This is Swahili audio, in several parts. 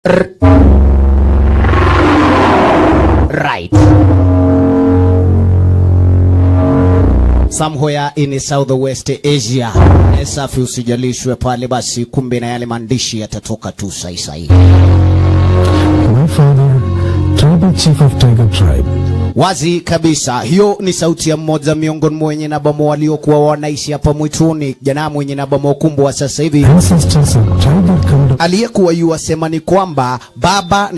Right. Somewhere in Southwest Asia. Safi, usijalishwe pale basi, kumbe na yale maandishi yatatoka tu sai. My father, tribal chief of Tiger tribe. Wazi kabisa, hiyo ni sauti ya mmoja miongoni mwenye na bamo waliokuwa wanaishi hapa mwituni, jana mwenye na bamo kumbu wa sasa hivi. Aliyekuwa yuwasema ni kwamba baba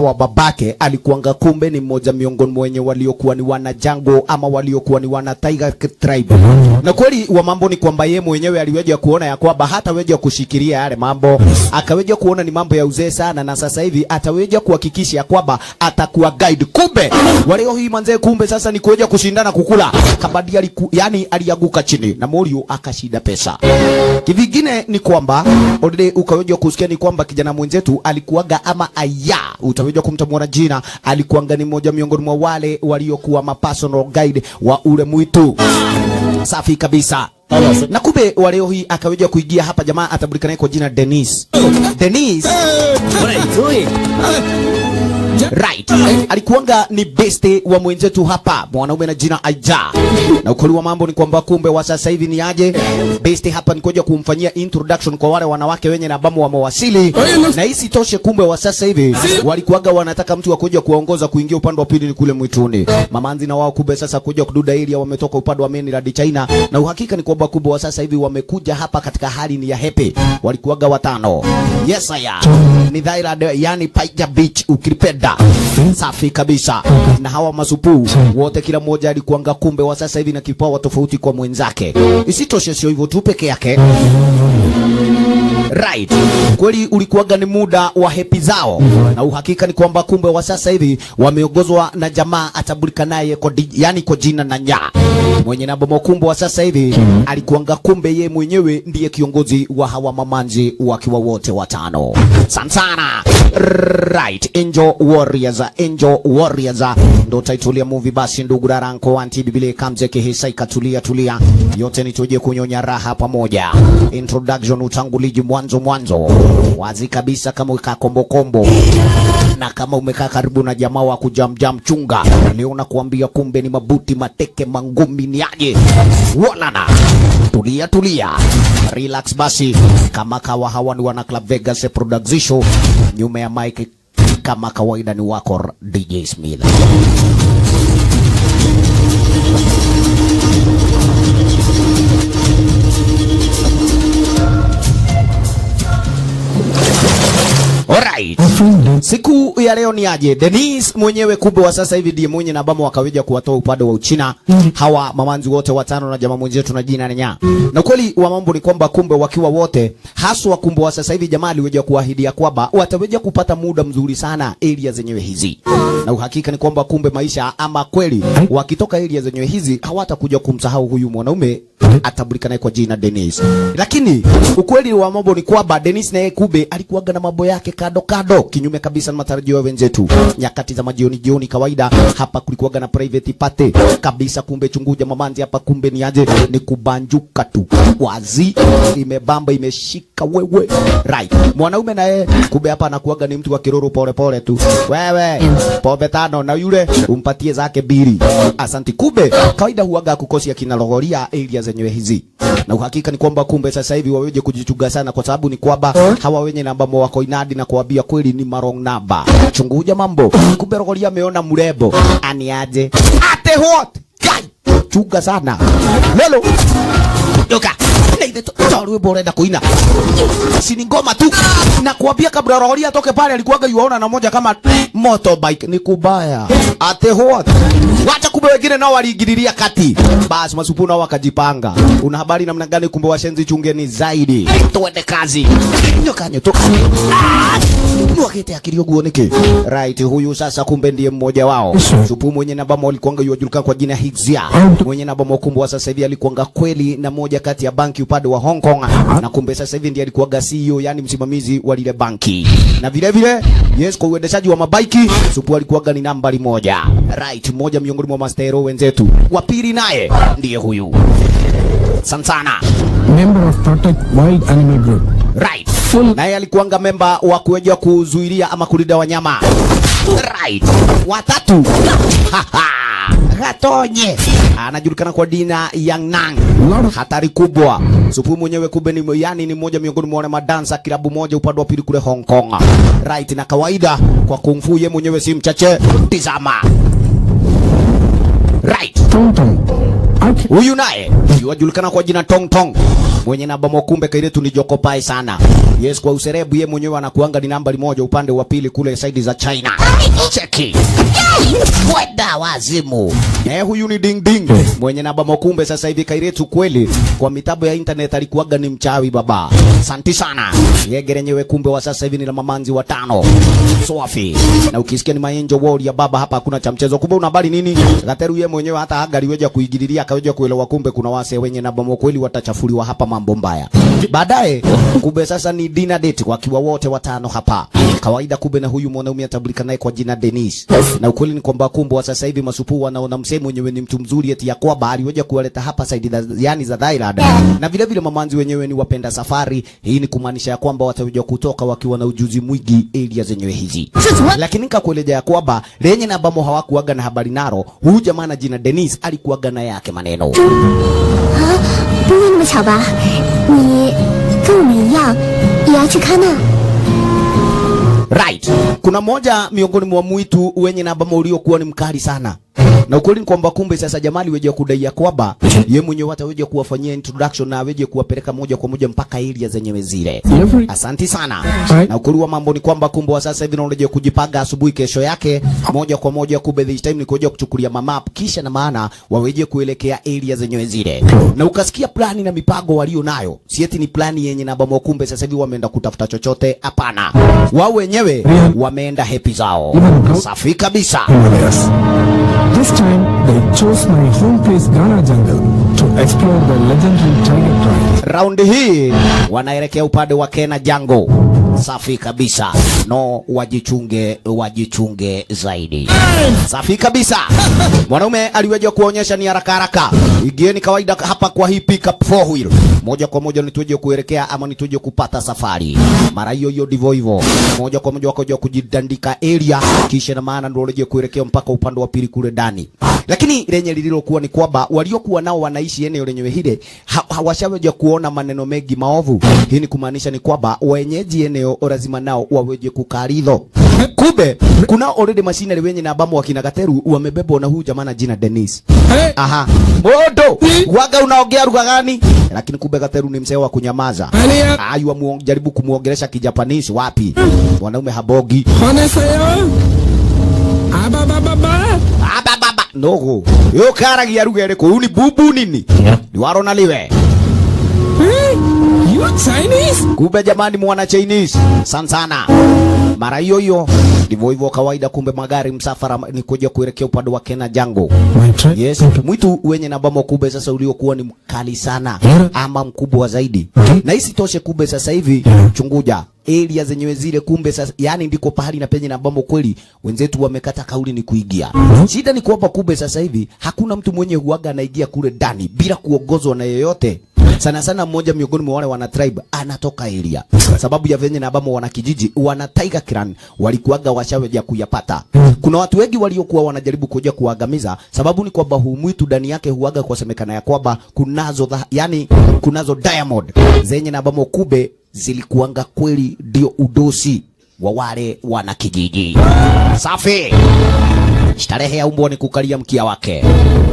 wa babake alikuanga kumbe ni mmoja miongoni mwenye waliokuwa ni wana jango ama waliokuwa ni wana Tiger tribe. Na kweli wa mambo ni kwamba yeye mwenyewe aliweja kuona ya kwamba hata weja kushikilia yale mambo, akaweja kuona ni mambo ya uzee sana, na sasa hivi ataweja kuhakikisha ya kwamba atakuwa guide. Kumbe waleo hii manze, kumbe sasa ni kuja kushindana kukula kabadi yani alianguka chini na Morio akashinda pesa. Kivingine ni kwamba already ukaweja kusikia ni kwamba kijana mwenzetu alikuwaga ama aya, utaweja kumtamwona jina, alikuanga ni mmoja miongoni mwa wale waliokuwa ma personal guide wa ule mwitu. Safi kabisa. Na kumbe waleo hii akaweja kuingia hapa jamaa atabulikana kwa jina Dennis. Dennis. What are you doing? Right. Alikuanga ni beste wa mwenzetu hapa, mwanaume na jina Aja. Na ukweli wa mambo ni kwamba kumbe wa sasa hivi ni aje beste hapa ni kuja kumfanyia introduction kwa wale wanawake wenye na bamu wa mawasili. Na hisi toshe, kumbe wa sasa hivi walikuanga wanataka mtu wa kuja kuongoza kuingia upande wa pili ni kule mwituni. Mamanzi na wao kumbe sasa kuja kududa area wametoka upande wa mainland China, na uhakika ni kwamba kumbe wa sasa hivi wamekuja hapa katika hali ni ya happy. Walikuanga watano. Yes aya. Ni dhaira yani Paija Beach ukipenda. Safi kabisa. Na hawa masupu wote kila mmoja alikuanga kumbe wa sasa hivi na kipawa tofauti kwa mwenzake. Isitoshe sio hivyo tu peke yake. Right. Kweli ulikuwaga ni muda wa happy zao. Na uhakika ni kwamba kumbe wa sasa hivi wameongozwa na jamaa atabulika naye yani kwa jina na nya. Mwenye na bomo kumbe wa sasa hivi alikuanga kumbe ye mwenyewe ndiye kiongozi wa hawa mamanzi wakiwa wote watano. Santana. Right. Angel Warriors ndo title ya movie basi, ndugu Raranko anti bibile kamze kehisa ikatulia yote ni tuje kunyonya raha pamoja. Introduction, utanguliji mwanzo wazi kabisa, kama umekaa kombo na kama umekaa karibu na jamaa wa kujamjam chunga, leo nakuambia kumbe ni mabuti mateke mangumi ni aje. Walana tulia relax basi, kama kawa hawa ni wana Club Vegas production, nyuma ya mic kama kawaida ni wako DJ Smith. Alright. Siku ya leo ni aje Dennis mwenyewe kumbe wa sasa hivi ndiye mwenye na bamo wakaweja kuwatoa upande wa Uchina hawa mamanzi wote watano na jamaa mwenzetu na jina Nya. Na kweli wa mambo ni kwamba kumbe wakiwa wote haswa kumbe wa sasa hivi jamaa aliweja kuahidia kwamba wataweja kupata muda mzuri sana area zenyewe hizi. Na uhakika ni kwamba kumbe maisha ama kweli wakitoka area zenyewe hizi hawatakuja kumsahau huyu mwanaume atabulika naye kwa jina Dennis. Lakini ukweli wa mambo ni kwamba Dennis naye kumbe alikuwaga na mambo yake kado kinyume kabisa na matarajio ya wenzetu. Nyakati za jioni kawaida hapa kulikuwaga na private party kabisa, kumbe chunguja mamanzi hapa kumbe ni aje ni kubanjuka tu. Wazi imebamba imeshika wewe. Right. Mwanaume naye kumbe hapa anakuwaga ni mtu wa kiroro pole tu. Wewe pombe tano na yule umpatie zake bili. Asanti. Kumbe kawaida huaga kukosia kinalogoria area zenyewe hizi. Na uhakika ni kwamba kumbe sasa hivi waweje kujichuga sana, kwa sababu ni kwamba hawa wenye namba wako inadi na kuambia kweli ni marong namba. Chunguja mambo. Kumbe rogoria ameona mrebo aniaje ate hot kai chuga sana lelo yoka ile toro borenda kuina sini ngoma tu na kuambia kabla rogoria atoke pale alikuwaga yuaona na moja kama motorbike ni kubaya ate hot. Wacha kumbe wengine nao waliingililia kati. Basi masupu nao wakajipanga. Una habari namna gani? Kumbe washenzi chungeni zaidi. Tuende kazi. Nyokanyo toka. Wakati akilio guoneke. Right, huyu sasa kumbe ndiye mmoja wao. Supu mwenye namba alikuanga yujulikana kwa jina Hixia. Mwenye namba kumbe sasa hivi alikuanga kweli na moja kati ya banki upande wa Hong Kong, na kumbe sasa hivi ndiye alikuanga CEO, yani msimamizi wa ile banki. Na vile vile yes, kwa uendeshaji wa mabaiki Supu alikuanga ni nambari moja. Right, moja miongoni mwa mastero wenzetu. Wa pili naye ndiye huyu Santana, member of Protect Wild Animal Group. Right. Naye alikuanga memba wa kuweja kuzuilia ama kulinda wanyama. Right. Watatu. Gatonye. Anajulikana kwa dina Yang Nang. Hatari kubwa. Supu mwenyewe kumbe ni yani ni mmoja miongoni mwa madansa kilabu moja upande wa pili kule Hong Kong. Right, na kawaida kwa kung fu ye mwenyewe si mchache. Tizama. Right. Tong Tong. Huyu naye yuajulikana kwa jina Tong Tong. Mwenye namba mokumbe kairetu ni Jokopai sana. Yes, kwa userebu ye mwenyewe anakuanga ni nambari moja upande wa pili kule saidi za China. Cheki. Kwenda wazimu. Huyu ni Ding Ding. Mwenye namba mokumbe sasa hivi kairetu kweli kwa mitabu ya internet alikuwaga ni mchawi baba. Santi sana. Yegere nyewe kumbe wa sasa hivi ni la mamanzi watano. Swafi. Na ukisikia ni Maenjo Warrior baba hapa hakuna cha mchezo. Kumbe unabali nini? Gateru ye mwenyewe hata hagaliweja kuigililia akaweja kuelewa kumbe kuna wase wenye namba mokweli watachafuliwa hapa mambo mbaya. Baadaye kumbe sasa ni dinner date wakiwa wote watano hapa. Kawaida kumbe na huyu mwanaume atabulika naye kwa jina Dennis. Na ukweli ni kwamba kumbe wa sasa hivi masupu wanaona msemo mwenyewe ni mtu mzuri eti ya kwamba aliweja kuwaleta hapa saidi yani za Thailand. Na vile vile mamanzi wenyewe ni wapenda safari. Hii ni kumaanisha ya kwamba wataweja kutoka wakiwa na ujuzi mwingi area zenyewe hizi. Lakini nikakueleza ya kwamba lenye na bamo hawakuaga na habari naro. Huyu jamaa na jina Dennis alikuaga na yake maneno. 不会那么巧吧？你跟我们一样，也要去看那。 Right. Kuna moja miongoni mwa mwitu wenye na bamo uliokuwa ni mkali sana. Na ukweli ni kwamba kumbe sasa jamali weje kudai ya kwamba yeye mwenyewe ataweje kuwafanyia introduction na weje kuwapeleka moja kwa moja mpaka area zenyewe zile. Asante sana. Na ukweli wa mambo ni kwamba kumbe wa sasa hivi naoneje kujipaga asubuhi kesho yake moja kwa moja kumbe this time ni kuja kuchukulia mamap kisha na maana waweje kuelekea area zenyewe zile. Na ukasikia plani na mipango walio nayo. Si eti ni plani yenye na bamo kumbe sasa hivi wameenda kutafuta chochote hapana. Wao wenyewe wameenda happy zao. Safi kabisa. This time, they chose my home place Ghana jungle to explore the legendary tiger tribe. Round hii wanaelekea upande wa Kena Jungle. Safi kabisa. No, wajichunge zaidi. Safi kabisa. Mwanaume aliweja kuonyesha ni haraka haraka. Igieni kawaida hapa kwa hii pickup 4 wheel. Moja kwa moja nituje kuelekea ama nituje kupata safari. Mara hiyo ndivyo hivyo. Moja kwa moja wakaja kujidandika area kisha na maana ndio waleje kuelekea mpaka upande wa pili kule ndani. Lakini lenye lililokuwa ni kwamba waliokuwa nao wanaishi eneo lenyewe hile hawashaweja kuona maneno mengi maovu. Hii ni kumaanisha ni kwamba wenyeji eneo lazima nao waweje kukaridho. Kumbe kuna already machinery wenye na abamu wakina Gateru wamebebwa na huyu jamaa na jina Dennis. Aha. Modo, waga unaongea lugha gani? Lakini kumbe Gateru ni mzee wa kunyamaza. Ayu jaribu kumuongelesha Kijapanese wapi? Wanaume habogi. Ababa. Nogo. Yo karagia lugha ile ko uni bubu nini? Ni warona liwe. You Chinese? Kumbe jamani mwana Chinese. Sana. Mara hiyo ndivyo hivyo kawaida kumbe magari msafara ni kuja kuelekea upande wa Kena Jungle. Yes, mwitu wenye na bamo kumbe sasa uliokuwa ni mkali sana ama mkubwa zaidi. Na hisi toshe kumbe sasa hivi chunguja area zenyewe zile kumbe sasa yani ndiko pahali na penye na bamo kweli wenzetu wamekata kauli ni kuingia. Shida ni kwamba kumbe sasa hivi hakuna mtu mwenye huaga anaingia kule ndani bila kuongozwa na yeyote. Sana mmoja miongoni mwa wale wana tribe anatoka area. Sababu ya venye na abamo wana kijiji wana Tiger Clan walikuaga washaweja kuyapata. Kuna watu wengi waliokuwa wanajaribu kuja kuangamiza sababu ni kwamba huu mwitu ndani yake huaga kwa semekana ya kwamba kunazo diamond zenye na abamo kube zilikuanga kweli ndio udosi wa wale wana kijiji. Safi. Starehe ya umbwa ni kukalia mkia wake.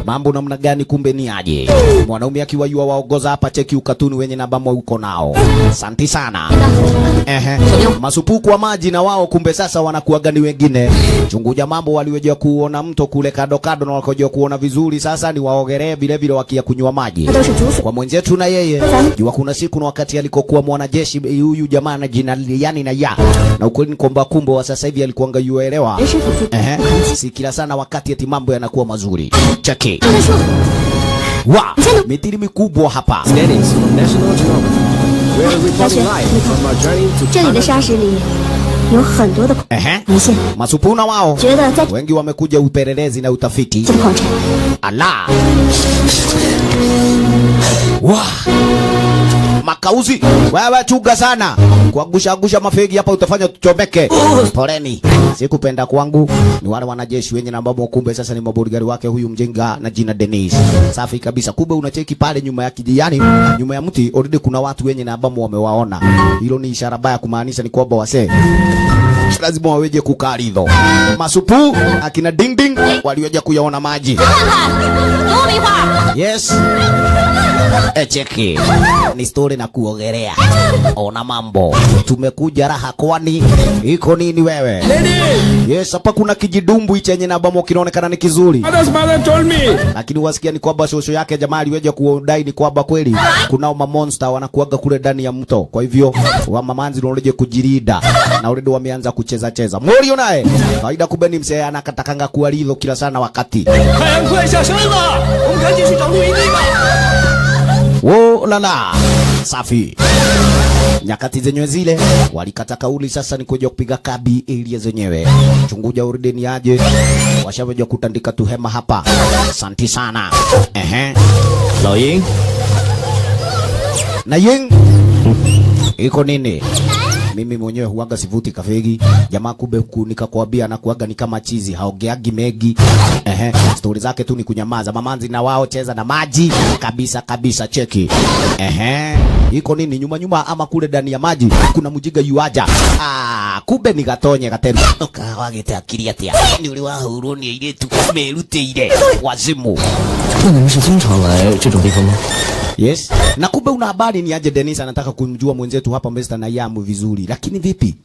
Mambo namna gani kumbe ni aje? Mwanaume akiwa yua waongoza hapa cheki ukatuni wenye na bamo uko nao. Asante sana. Masupu kwa maji na wao kumbe sasa wanakuaga ni wengine. Chunguja mambo waliweja kuona mto kule kado na wakaja kuona vizuri sasa ni waogelee vile vile wakia kunywa maji. Kwa mwenzetu na yeye. Jua kuna siku na wakati alikokuwa mwanajeshi huyu jamaa na jina yani na ya. Na ukweli ni kwamba kumbe wa sasa hivi alikuanga yuelewa. Si kila sana wakati eti mambo yanakuwa mazuri. Cheki. Wa, mitiri mikubwa hapa. Masupuna wao wengi wamekuja upelelezi na utafiti. Ala. Wa. Makauzi. Wewe chunga sana. Kuangusha mafegi hapa utafanya tuchomeke. Poleni. Sikupenda kwangu. Ni wale wanajeshi wenye na ambao kumbe sasa ni mabodigari wake huyu mjenga na jina Dennis. Safi kabisa. Kumbe unacheki pale nyuma ya kijani, nyuma ya mti already kuna watu wenye na ambao wamewaona. Hilo ni ishara baya kumaanisha ni kwamba wase lazima waweje kukaridho. Masupu akina ding ding waliweja kuyaona maji. Yes. Cheki. Ni story na kuogelea. Ona mambo. Tumekuja raha kwani iko nini wewe? Yes, hapa kuna kijidumbu chenye na bamo kinaonekana ni kizuri. Mother told me. Lakini wasikia ni kwamba shosho yake jamaa aliweja kuodai ni kwamba kweli kuna monster wanakuaga kule ndani ya mto. Kwa hivyo wa mamanzi wanaoje kujirida na already wameanza kucheza. Morio naye kaida kubeni msee anakatakanga kualidho kila sana wakati. Wo lala. Safi. Nyakati zenyewe zile walikata kauli sasa ni kuja kupiga kabi area zenyewe. Chunguja ordeni aje. Washaweja kutandika tuhema hapa. Asante sana. Lao Ying. Na Ying. Iko nini? Mimi mwenyewe huaga sivuti kafegi. Jamaa kube nikakwambia na kuaga ni kama chizi, haogeagi megi. Story zake tu ni kunyamaza. Mamanzi na wao cheza na maji kabisa cheki. Iko nini nyuma ama kule ndani ya maji kuna mjiga yuaja. Kube ni gatonye gateri. Kawagete akili atia. Ni ule wa huruni ile tu merute ile wazimu. Yes. Na kumbe una habari ni aje Dennis anataka kumjua mwenzetu hapa Mr. Nayamu vizuri. Lakini vipi?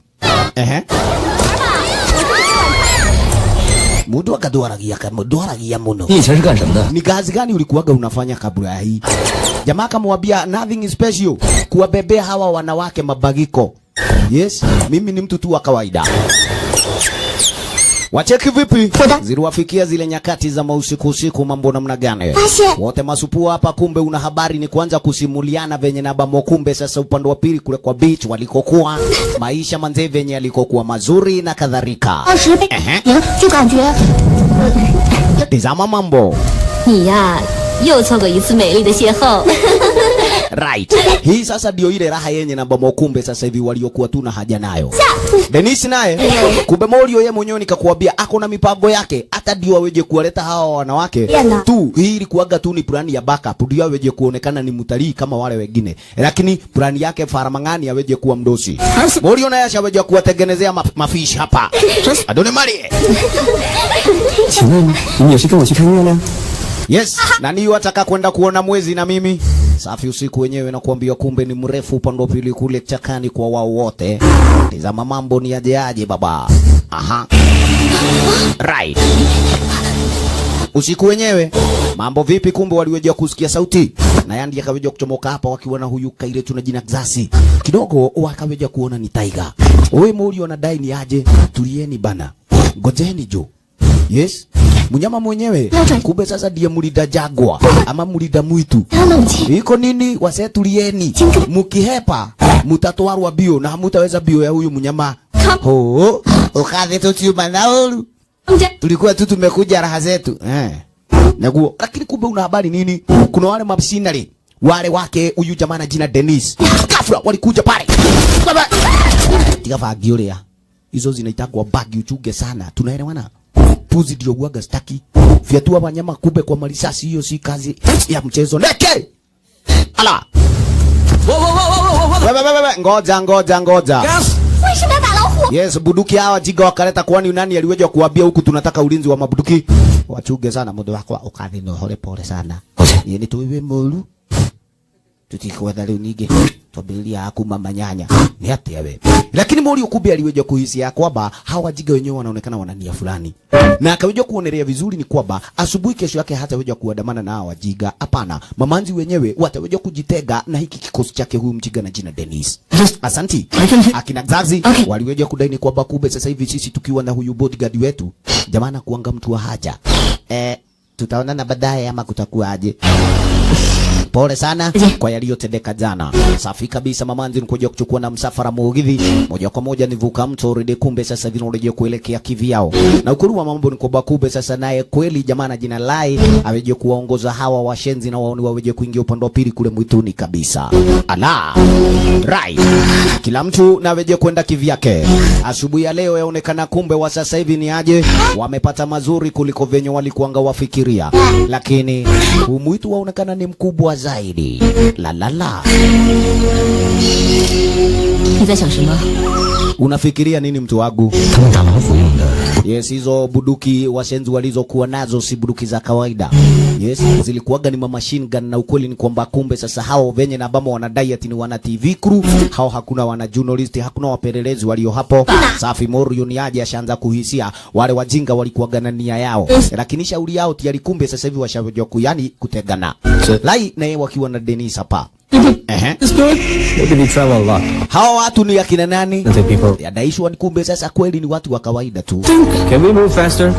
Mudu akadoaragia muno. Ni kazi gani ulikuwaga unafanya kabla hii? Jamaa kamwambia nothing special. Kuwabebea hawa wanawake mabagiko. Yes, mimi ni mtu tu wa kawaida. Wacheki vipi? Ziliwafikia zile nyakati za usiku mambo namna gani? Wote masupu hapa kumbe una habari ni kuanza kusimuliana venye na bamo kumbe sasa upande wa pili kule kwa beach walikokuwa maisha manze venye yalikokuwa mazuri na kadhalika. Tazama mambo. Ni ya, yo chogo isu meili de xie Right. Hii sasa ndio ile raha yenye na bamo kumbe sasa hivi waliokuwa tu na haja nayo. Dennis naye kumbe Morio yeye mwenyewe nikakuambia ako na mipango yake hata ndio aweje kuwaleta hawa wanawake tu. Hii ilikuwaga tu ni plani ya backup ndio aweje kuonekana ni mtalii kama wale wengine. Lakini plani yake Faramangani aweje kuwa mdosi. Morio naye ashaweje kuwatengenezea mafish hapa. Adone mali. Yes, na niyo ataka kwenda kuona mwezi na mimi. Safi usiku wenyewe na kuambia kumbe ni mrefu upande wa pili kule chakani kwa wao wote. Tazama mambo ni aje baba. Right. Usiku wenyewe mambo vipi kumbe waliweja kusikia sauti. Na Yandi akaweja kuchomoka hapa wakiwa na huyu kaile tuna jina Xasi. Kidogo wakaweja kuona ni Tiger. Wewe Morio anadai ni aje? Tulieni bana. Ngojeni jo. Yes. Munyama mwenyewe kumbe sasa ndiye mulida jagwa ama mulida mwitu. Iko nini wase tulieni. Mukihepa mutatwarwa bio na hamutaweza bio ya huyu munyama. Ukadhe tutiuma naulu. Tulikuwa tu tumekuja raha zetu. Naguo. Lakini kumbe una habari nini? Kuna wale mabshinari wale wake huyu jamaa na jina Dennis. Kafra walikuja pale. Tika giorea. Hizo zinaitagwa bagi uchuge sana. Tunaelewana? Puzi ndio guaga staki. Viatua wanyama kumbe kwa marisasi hiyo si kazi ya mchezo. Neke! Ala! Ngoja. Yes, buduki hawa jiga wakaleta kwani nani aliweja kuambia huku tunataka ulinzi wa mabuduki. Wachuge sana mudo wako ukathi no hole pole sana. Yeni tuwe molu. Tutikuwa leo nige. Tobilia akuma manyanya. Ni hata yawe. Lakini Morio kumbe aliweja kuhisi ya kwamba hawa jiga wenyewe wanaonekana wana nia fulani. Na akaweja kuonerea vizuri ni kwamba asubuhi kesho yake hataweja kuandamana na hawa jiga. Hapana, mamanzi wenyewe wataweja kujitega na hiki kikosi chake huyu mjiga na jina Dennis. Asanti. Akina Xazi waliweja kudaini kwamba kumbe sasa hivi sisi tukiwa na huyu bodyguard wetu jamana kuanga mtu wa haja. Tutaonana baadaye ama kutakuwa aje. Pole sana kwa yaliyotendeka jana. Safi kabisa mamanzi, nikuja kuchukua na msafara mugithi moja kwa moja nivuka mto already, kumbe sasa hivi unarejea kuelekea kivyao. Na ukuru wa mambo ni kwamba kumbe sasa naye kweli jamaa na jina lai aweje kuwaongoza hawa washenzi na waoni waweje kuingia upande wa pili kule mwituni kabisa. Ala. Right. Kila mtu na aweje kwenda kivyake. Asubuhi ya leo yaonekana kumbe wa sasa hivi ni aje wamepata mazuri kuliko venye walikuanga wafikiria. Lakini umwitu waonekana ni mkubwa zaidi. La la la. Unafikiria nini mtu wangu? Yes, hizo buduki washenzi walizokuwa nazo si buduki za kawaida. Yes, zilikuwaga ni machine gun, na ukweli ni kwamba kumbe sasa hao venye na bamo wanadai ati ni wana TV crew, hao hakuna wana journalist, hakuna wapelelezi walio hapo. Safi Morio ni aje ashaanza kuhisia wale wajinga walikuwaga na nia yao. Lakini shauri yao tayari kumbe sasa hivi washavyo kuyani kutegana. Lai na yeye wakiwa na Dennis hapa. Hawa watu ni akina nani? Yadaishwa ni kumbe sasa kweli ni watu wa kawaida tu. Can we move faster?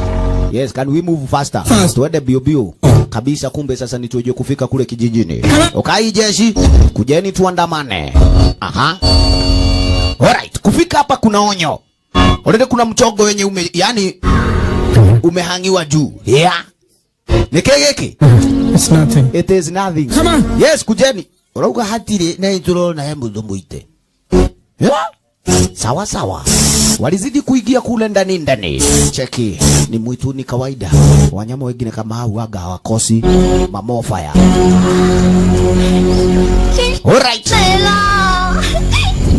Yes, can we move faster? Tuende bio bio. Kabisa kumbe sasa ni tuje kufika kule kijijini. Okay jeshi, kujeni tuandamane. Aha. Alright, kufika hapa kuna onyo. Already kuna mchogo wenye yani umehangiwa juu. Yeah. Nikegeki? It's nothing. It is nothing. Come on. Yes, kujeni. Urauga hatire na ituro na hembu dhumuite. Yeah? Sawa sawa. Walizidi kuingia kule ndani. Cheki, ni mwituni kawaida. Wanyama wengine kama hao waga hawakosi mamofaya. Alright.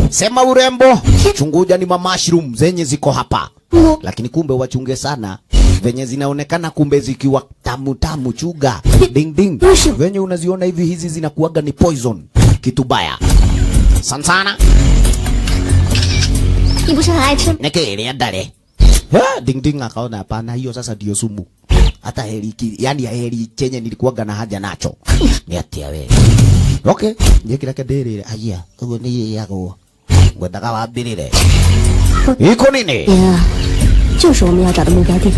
Sema urembo, chunguja ni mushroom zenye ziko hapa. Lakini kumbe wachunge sana venye zinaonekana kumbe zikiwa tamu tamu chuga. Ding ding. Venye unaziona hivi hizi zinakuaga ni poison. Kitu baya. Santana. Nekele andale. Ding ding akaona hapana, hiyo sasa ndio sumu. Hata heri yani heri chenye nilikuwaga na haja nacho. Ni atia wewe. Okay, njekira kadere aya. Ugo ni yako. Ngwenda wambirire. Iko nini? Yeah. 就是我们要找的目标地。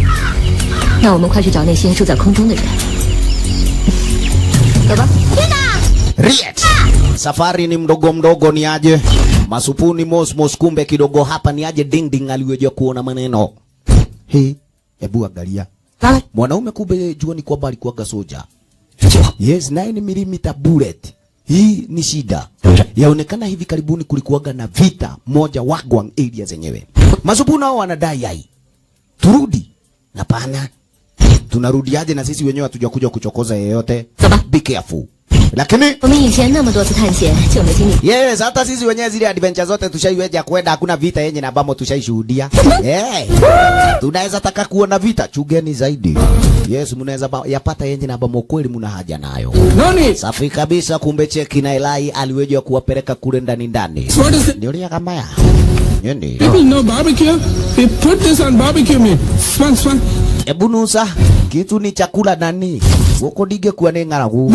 那我们快去找那些住在空中的人。走吧。Riet. Safari ni mdogo ni aje. Masupuni mos kumbe kidogo hapa ni aje ding ding aliweje kuona maneno. Hebu angalia. Mwanaume kumbe jua ni kwamba alikuwa soja. Yes, 9mm bullet. Hii ni shida. Yaonekana hivi karibuni kulikuwaga na vita moja Wagwang area zenyewe. Masupuni hao wanadai hai. Turudi. Hapana. Tunarudiaje na sisi wenyewe hatujakuja kuchokoza yeyote. Be careful. Lakini yes, hata sisi wenyewe zile adventure zote tushaiweja kwenda, hakuna vita yenye na bamo tushaishuhudia. Tunaweza taka kuona vita, chugeni zaidi. Yes, mnaweza yapata yenye na bamo kweli mna haja nayo. Safi kabisa, kumbe cheki na Elai aliweja kuwapeleka kule ndani. Ndio lia kama ya. Yendi. People know barbecue. They put this on barbecue meat. Swan. Ebu nusa, kitu ni chakula nani? Woko dige kuwa ngaragu.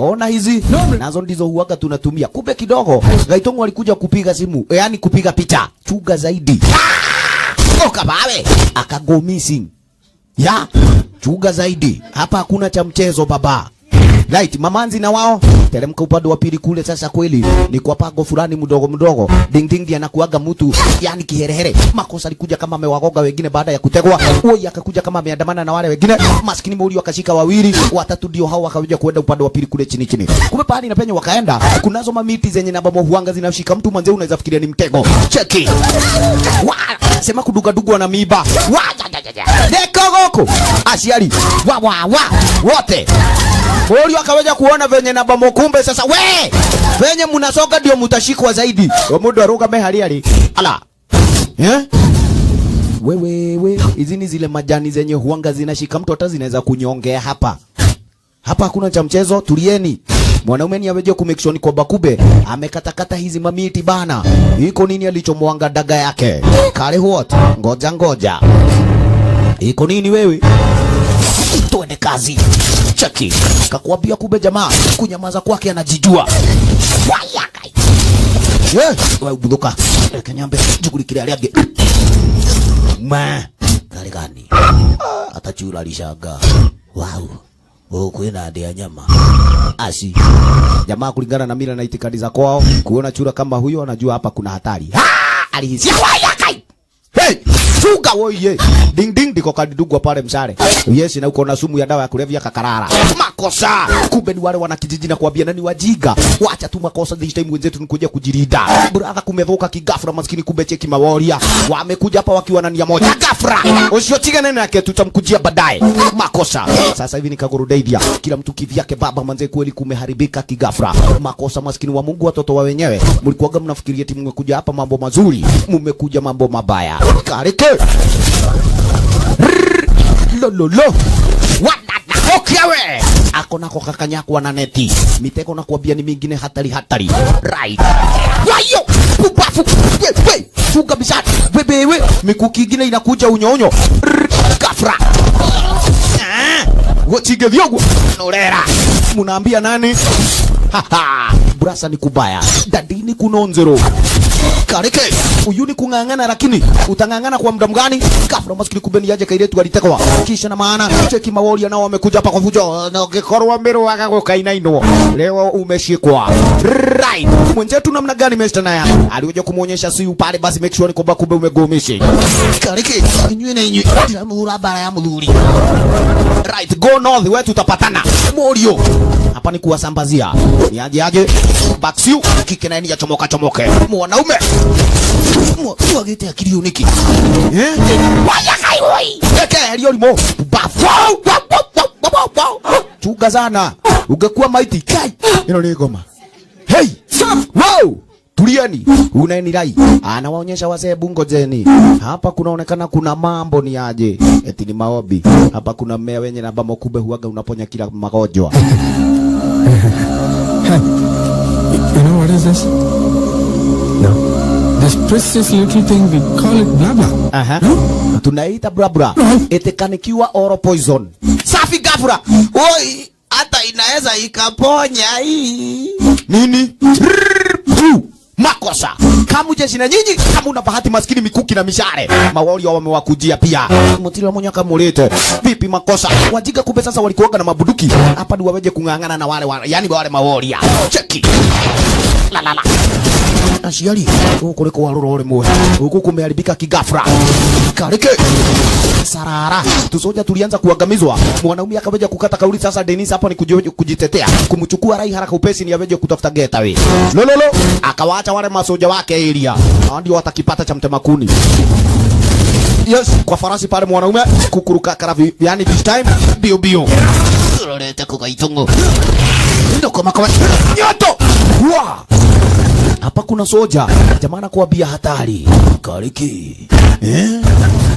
Ona hizi, nazo ndizo huwaga tunatumia. Kumbe kidogo, Gaitongo walikuja kupiga simu. Yani kupiga picha. Chuga zaidi. Oka bawe. Akago missing. Ya, chuga zaidi. Hapa hakuna cha mchezo baba. Right, mamanzi na wao teremka upande wa pili kule. Sasa kweli ni kwa pago fulani mdogo. Ding ding dia anakuaga mtu yani kiherehere. Makosa alikuja kama amewagoga wengine baada ya kutegwa. Oi akakuja kama ameandamana na wale wengine. Maskini Mori wakashika wawili, watatu ndio hao wakaja kwenda upande wa pili kule chini. Kumbe pale na penye wakaenda kunazo mamiti zenye na babo huanga zinashika mtu manze, unaweza fikiria ni mtego. Cheki. Sema kuduga na miba. Dekogoko. Asiali. Wote. Mori akaweja kuona venye na bamo kumbe sasa venye munasoka ndio mutashikwa zaidi. Mudu aruka mehali. Ala. Wewe hizi ni zile majani zenye huanga zinashika mtu hata zinaweza kunyongea hapa. Hapa hakuna cha mchezo, tulieni. Mwanaume ni aweje kumekshoni kwa bakube amekatakata hizi mamiti bana. Iko nini alichomwanga daga yake? Kale what? Ngoja. Iko nini wewe? Tuende kazi. Cheki. Kakuambia kumbe jamaa kunyamaza kwake anajijua. Wayakai. Wewe buduka. Kanyambe jukulikire aliage. Kale gani? Atachura alishaga. Wow. kwina ndia nyama. Asi. Jamaa kulingana na mila na itikadi za kwao, kuona chura kama huyo anajua hapa kuna hatari. Alihisia waya kai. Hey, fuga woye. Ding ding diko kadidugwa pale mshale. Yes, na uko na sumu ya dawa ya kulevya kakarara. Makosa. Kumbe ni wale wana kijiji na kuambia nani wajiga. Wacha tu makosa this time wenzetu nikuja kujirida. Brother kumedhoka kigafra maskini kumbe cheki mawaria. Wamekuja hapa wakiwa na nia moja. Gafra. Usiotiga nene yake tutamkujia baadaye. Makosa. Sasa hivi nikagurudedia. Kila mtu kivyake baba manze kweli kumeharibika kigafra. Makosa maskini wa Mungu watoto wa wenyewe. Mlikuwa mnafikiria eti mmekuja hapa mambo mazuri. Mmekuja mambo mabaya. Karike. Lololo. Wadada. Okiawe. Ako nako kakanyakwa na neti. Miteko na kuambia ni mingine hatari. Right. Wayo. Pupafu. Wey. Fuga bisati. Webewe. Mikuki ingine inakuja unyonyo. Gafra. Wochige vyogu. Norera. Munaambia nani? Haha. Brasa ni kubaya. Dadini kunonzero. Kareke, uyu ni kungangana lakini utangangana kwa muda mgani? Gafra maskini kubeni yaje kailetu alitekwa. Kisha na maana cheki mawoli nao wamekuja hapa kwa fujo. Na ukikorwa mbero wako kainaino. Leo umeshikwa. Right. Mwenzetu namna gani Mr. Naya? Alikuja kumuonyesha siu pale basi make sure ni kwamba kumbe umegomishi. Kareke, inywe na inywe. Tamura bara ya mluri. Right, go north wetu tutapatana. Morio. Hapa ni kuwasambazia. Ni aje Baksiu kike na ya chomoke. Mwanaume. Mwagete akili uniki. Waya kai woi. Eke aliyolimo. Bafu. Chuga sana. Ungekuwa maiti kai. Hilo ni goma. Hey. Wow. Tulieni. Unaeni rai. Anawaonyesha wazee bungo jeni. Hapa kunaonekana kuna mambo ni aje. Eti ni maobi. Hapa kuna mmea wenye na bamo kube huaga unaponya kila magonjwa. You know what is this? No. This precious little thing, we call it blabla. No? Tunaita blabla. Etekanikiwa oro poison. Safi gafura. Oi, hata inaweza ikaponya hii. Nini? Makosa. Kamu jeshi na nyinyi, kama una bahati maskini mikuki na mishare. Mawali wamewakujia pia. Mutiri wa monyaka mulete. Vipi makosa? Wajiga kumbe sasa walikuoga na mabuduki. Hapa ni waweje kungangana na wale yani wale mawali. Cheki. La. Ashiali. Huko liko waruro ole moyo. Huko kumeharibika kigafra. Karike. Sarara. Tusoja tulianza kuangamizwa. Mwanaume akaweja kukata kauli sasa Dennis hapo ni kujitetea. Kumchukua rai haraka upesi ni aweje kutafuta getaway. Lololo. Akawaacha wale masoja wake area. Ndio watakipata cha mtemakuni. Yes, kwa farasi pale mwanaume kukuruka karavi yani this time bio. Lolete kukaitungo. Ndoko makawa. Nyoto. Wa. Hapa kuna soja. Jamana kuambia hatari. Kariki.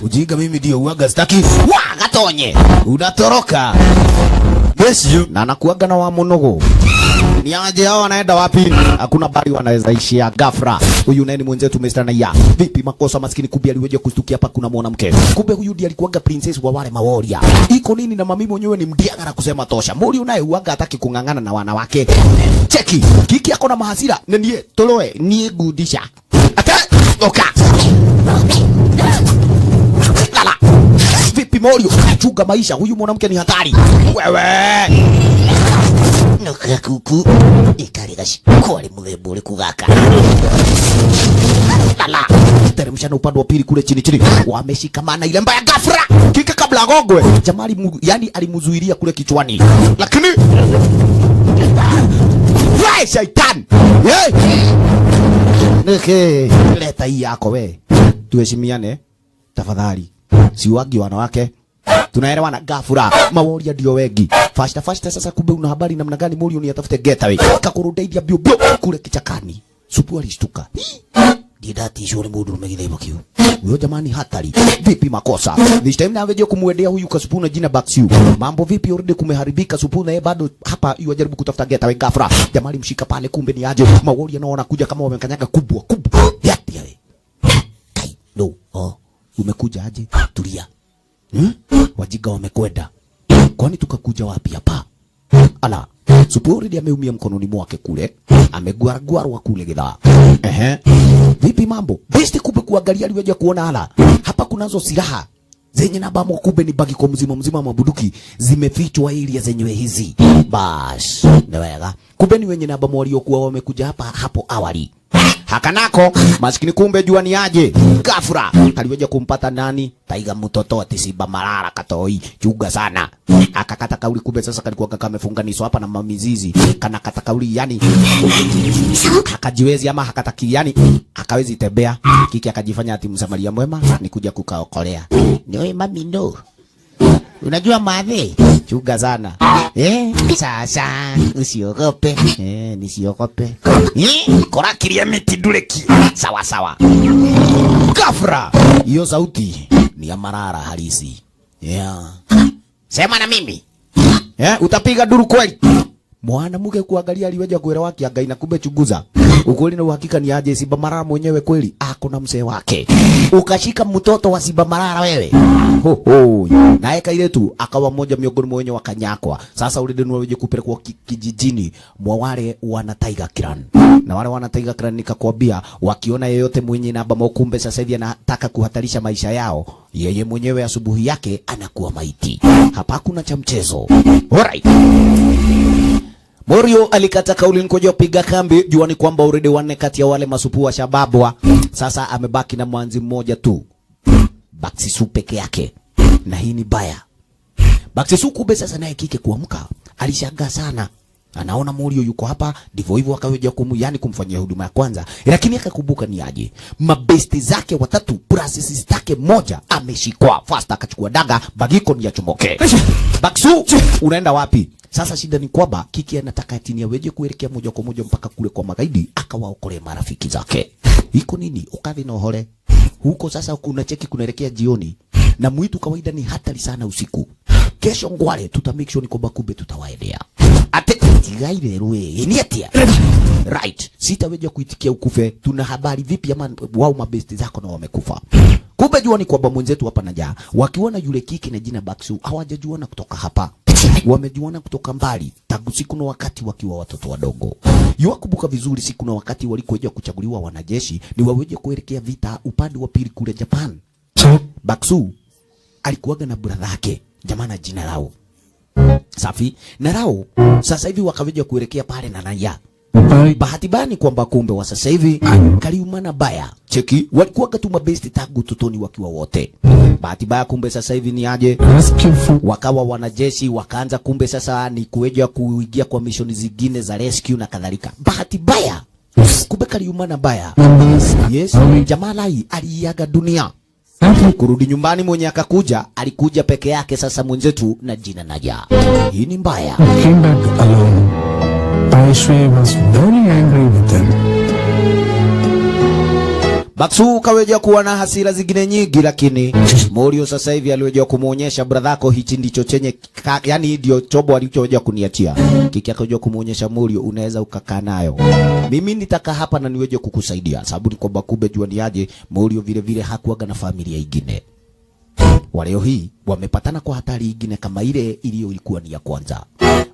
Ujiga mimi ndio uaga staki. Wa gatonye. Unatoroka. Yes you. Na nakuaga na wa monogo. Ni aje hao wanaenda wapi? Hakuna bari wanaweza ishia gafra. Huyu nani mwenzetu Mr. Naya? Vipi makosa maskini kumbe aliweje kustukia hapa kuna mwanamke. Kumbe huyu ndiye alikuwaga princess wa wale maworia. Iko nini na mami mwenyewe ni mdianga na kusema tosha. Mori unaye uaga hataki kungangana na wanawake. Cheki. Kiki yako na mahasira. Ndiye toloe ni gudisha. Ata oka. Lala. Vipi Morio? Chunga maisha. Huyu mwanamke ni hatari. Wewe. Nuka kuku ikarigashi kwali mulebole kugaka lala teremsha na upande wa pili kule chini wameshikamana ile mbaya gafra kika kabla gogwe jamali yani alimuzuilia kule kichwani lakini wewe shaitan neke leta hii yako we tuheshimiane tafadhali siwagi wanawake tunaelewana gafura maworia ndio wengi fasta sasa kumbe una habari namna gani Morio ni atafute getaway kakurudaidia bio kule kichakani supu alishtuka didati shule mudu umegilebo kiu huyo jamani hatari vipi makosa this time na wewe kumwendea huyu kasupu na jina Baksiu mambo vipi already kumeharibika supu na yeye bado hapa yajaribu kutafuta getaway gafura jamani mshika pale kumbe ni aje maworia nao wanakuja kama wamekanyaga kubwa yati wewe kai no umekuja aje tulia wajiga wamekwenda. Kwani tukakuja wapi hapa? Ala, Supuri ameumia mkononi mwake kule. Amegwaragwarwa kule gidhaa. Vipi mambo? Besti kumbe kuangalia aliweja kuona ala. Hapa kunazo silaha zenye na bamo kumbe ni bagi kwa mzima mabuduki zimefichwa area zenyewe hizi. Bas, ndewega. Kumbe ni wenye na bamo waliokuwa wamekuja hapa hapo awali. Hakanako maskini kumbe jua ni aje gafura kaliweja kumpata nani Taiga mtoto ati Simba Marara katoi chuga sana akakata kauli kumbe sasa kalikuwa kamefunganishwa hapa na mamizizi kana kata kauli yani akajiwezi ama hakataki yani akawezi tembea kiki akajifanya ati msamaria mwema ni kuja kukaokolea ndio mami ndo unajua madhe chuga sana sasa usiogope nisiogope kora kiria miti dureki sawa sawa gafra hiyo sauti ni ya Marara halisi sema na mimi utapiga duru kweli mwana mke kuangalia aliweja kuera wake againa kumbe chuguza ukweli na uhakika ni aje Simba Marara mwenyewe kweli ako na mzee wake ukashika mtoto wa Simba Marara wewe naye kaile tu akawa mmoja miongoni mwa wenye wakanyakwa sasa ule ndio weje kupelekwa kijijini mwa wale wana Tiger Clan na wale wana Tiger Clan nikakwambia wakiona yeyote mwenye na bama kumbe sasa hivi anataka kuhatarisha maisha yao yeye mwenyewe asubuhi yake anakuwa maiti hapa kuna cha mchezo alright. Morio alikata kauli nikoja piga kambi juani kwamba urede wanne kati ya wale masupu wa shababwa sasa amebaki na mwanzi mmoja tu Baksisu peke yake na hii ni baya Baksisu kumbe sasa naye kike kuamka alishangaa sana anaona Morio yuko hapa ndivyo hivyo akaweja yani kumfanyia huduma ya kwanza lakini akakumbuka ni aje mabesti zake watatu processes zake moja ameshikwa fast akachukua daga bagiko ni achomoke Baksu unaenda wapi sasa shida ni kwamba kiki anataka tini aweje kuelekea moja kwa moja mpaka kule kwa magaidi akawaokolee marafiki zake iko nini ukavi na uhore huko sasa kuna cheki kunaelekea jioni na mwitu kawaida ni hatari sana usiku kesho ngwale tutamake sure ni kwamba kumbe tutawaendea ate tigaire ruwe ni atia right sitaweja kuitikia ukufe tuna habari vipi ama wao mabesti zako na wamekufa kumbe jua ni kwamba mwenzetu hapa naja wakiona yule kiki na jina Baksu hawajajuana kutoka hapa wamejuana kutoka mbali tangu siku na wakati wakiwa watoto wadogo yuakumbuka vizuri siku na wakati walikoja kuchaguliwa wanajeshi ni waweje kuelekea vita upande wa pili kule Japan Baksu alikuwaga na brother yake jamana jina lao safi na lao sasa hivi wakaweja kuelekea pale na naya bahati bani kwamba kumbe wa sasa hivi kaliumana baya cheki walikuwa katu mabesti tangu tutoni wakiwa wote bahati baya kumbe sasa hivi ni aje wakawa wanajeshi wakaanza kumbe sasa ni kuweja kuingia kwa mishoni zingine za rescue na kadhalika bahati baya kumbe kaliumana baya yes Jamalai aliaga dunia kurudi nyumbani mwenye akakuja alikuja peke yake sasa mwenzetu na jina Naja hii ni mbaya Came back alone. Paishwe was very angry with them. Baksu kaweja kuwa na hasira zingine nyingi lakini Morio sasa hivi aliweja kumuonyesha bradhako hichi ndicho chenye yani ndio chobo alichoweja kuniatia kiki akaweja kumuonyesha Morio unaweza ukakaa nayo mimi nitaka hapa na niweje kukusaidia sababu ni kwamba kumbe jua ni aje Morio vile vile hakuaga na familia ingine waleo hii wamepatana kwa hatari ingine kama ile ilikuwa ni ya kwanza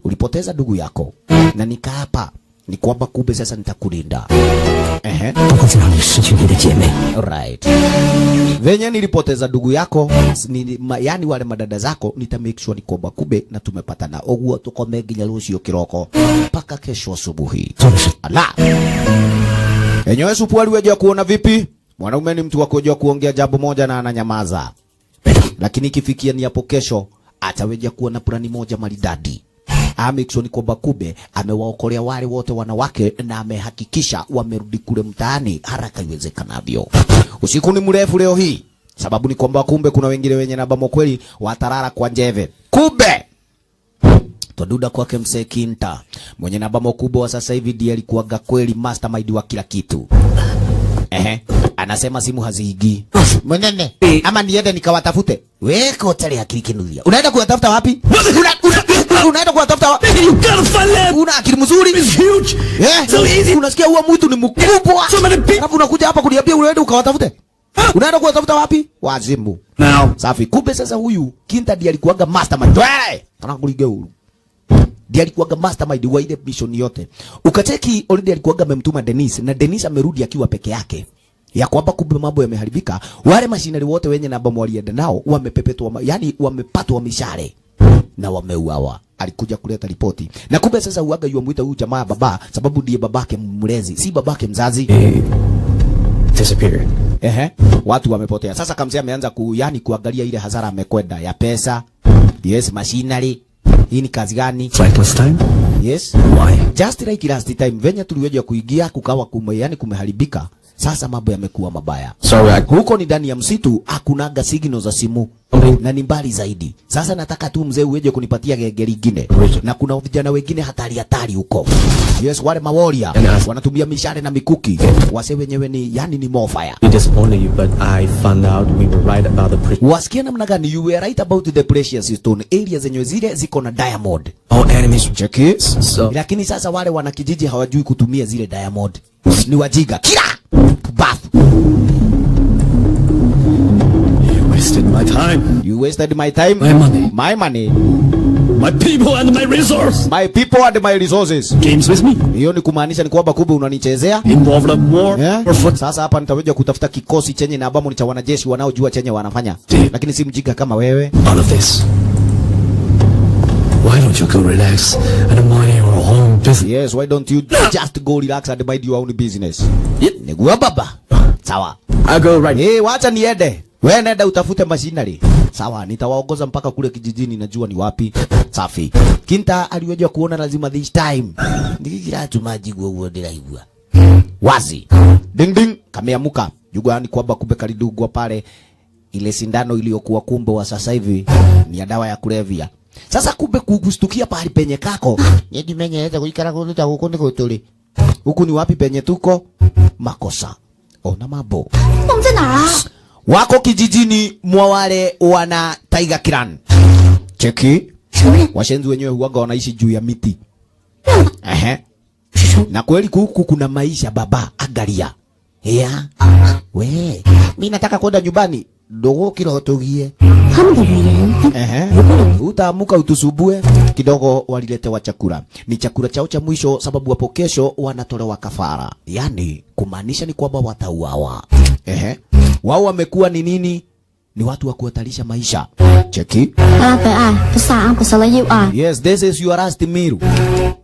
ulipoteza ndugu yako na nikaapa ni kwamba kumbe sasa nitakulinda right venye nilipoteza ndugu yako yani wale madada zako nita make sure ni kwamba kumbe na tumepatana oguo tukome ginya rucio kiroko paka kesho asubuhi ala enyewe supu aliweja kuona vipi mwanaume ni mtu wa kujua kuongea jambo moja na ananyamaza lakini ikifikia ni hapo kesho ataweja kuona plani moja maridadi Amexon kwamba kumbe amewaokolea wale wote wanawake na amehakikisha wamerudi kule mtaani haraka iwezekanavyo. Usiku ni mrefu leo hii sababu ni kwamba kumbe kuna wengine wenye na bamo kweli watarara kwa njeve. Kumbe toduda kwake msee Kinta mwenye na bamo kubwa sasa hivi ndiye alikuwaga kweli mastermind wa kila kitu. Anasema simu haziigi. Mwenene ama niende nikawatafute. Weko utali akili kinulia. Unaenda kuwatafuta wapi? Unaenda kuwatafuta wapi? Una akili mzuri. Unasikia huwa mtu ni mkubwa. Alafu unakuja hapa kuniambia unaenda ukawatafute. Unaenda kuwatafuta wapi? Wazimu. Safi. Kumbe sasa huyu Kinta ndiye alikuwaga mastermind. Tunakuligeu. Ndiye alikuwaga mastermind wa ile mission yote. Ukacheki already alikuwaga amemtuma Dennis na Dennis amerudi akiwa peke yake. ya kwamba kumbe mambo yameharibika. Wale mashinari wote wenye na ambao walienda nao wamepepetwa, yani wamepatwa mishale na wameuawa. Alikuja kuleta ripoti. Na kumbe sasa uaga yuamuita huyu jamaa baba sababu ndiye babake mlezi, si babake mzazi. Disappeared. Watu wamepotea. Sasa Kamzee ameanza kuangalia ile hasara amekwenda ya pesa. Yes, machinery. Hii ni kazi gani? Flightless time? Yes. Why? Just like last time venye tuliweja kuingia kukawa kumeharibika. Sasa mambo yamekuwa mabaya. Sorry, Huko ni ndani ya msitu, hakunaga signal za simu. Na ni mbali zaidi. Sasa nataka tu mzee uweje kunipatia gari lingine. Na kuna vijana wengine hatari huko. Yes, wale maworia wanatumia mishale na mikuki. Wase wenyewe ni ni morfire. we disappointed you, but I found out we were right about the precious. Wasikia namna gani? You were right about the precious stone. Area zenyewe zile ziko na diamond. All enemies. Check it. So Lakini sasa wale wanakijiji hawajui kutumia zile diamond. Ni wajiga. Kila! Bafu. wasted my time, You wasted my time. my money, My money. my people, and my resource. My people and my resources. Games with me. Hiyo ni kumaanisha ni kwamba kumbe unanichezea. Involved in war. Yeah. Or foot. Sasa hapa nitaweja kutafuta kikosi chenye na ambamo ni cha wanajeshi wanaojua chenye wanafanya. Lakini si mjinga kama wewe. All of this. Why don't you go relax and mind your own business? Yes, why don't you just go relax and mind your own business? Yep. Nigua baba. Sawa. I'll go right. Wacha niende. Wewe nenda utafute machinery. Sawa, nitawaongoza mpaka kule kijijini, najua ni wapi. Safi. Kinta aliweja kuona lazima this time. Nikira tumajigu huo ndiraigua. Wazi. Ding ding kameamuka. Jugani kwamba kumbe kalidugwa pale ile sindano iliyokuwa kumbe wa sasa hivi ni ya dawa ya kulevya. Sasa kumbe kugustukia pahali penye kako. Yedi menyeweza kuikara kuruta huko ndiko tuli. Huku ni wapi penye tuko? Makosa. Ona mambo. Wako kijijini mwa wale wana Tiger Clan. Cheki. Washenzi wenyewe huaga wanaishi juu ya miti. Na kweli huku kuna maisha baba, angalia. We, mimi nataka kwenda nyumbani. Dogo kirotogie. Utaamuka utusubue kidogo, waliletewa chakula. Ni chakula chao cha mwisho sababu hapo kesho wanatolewa kafara. Yani kumaanisha ni kwamba watauawa. Wao wamekuwa ni nini? Ni watu wa kuhatarisha maisha. Cheki. Yes, this is your last meal.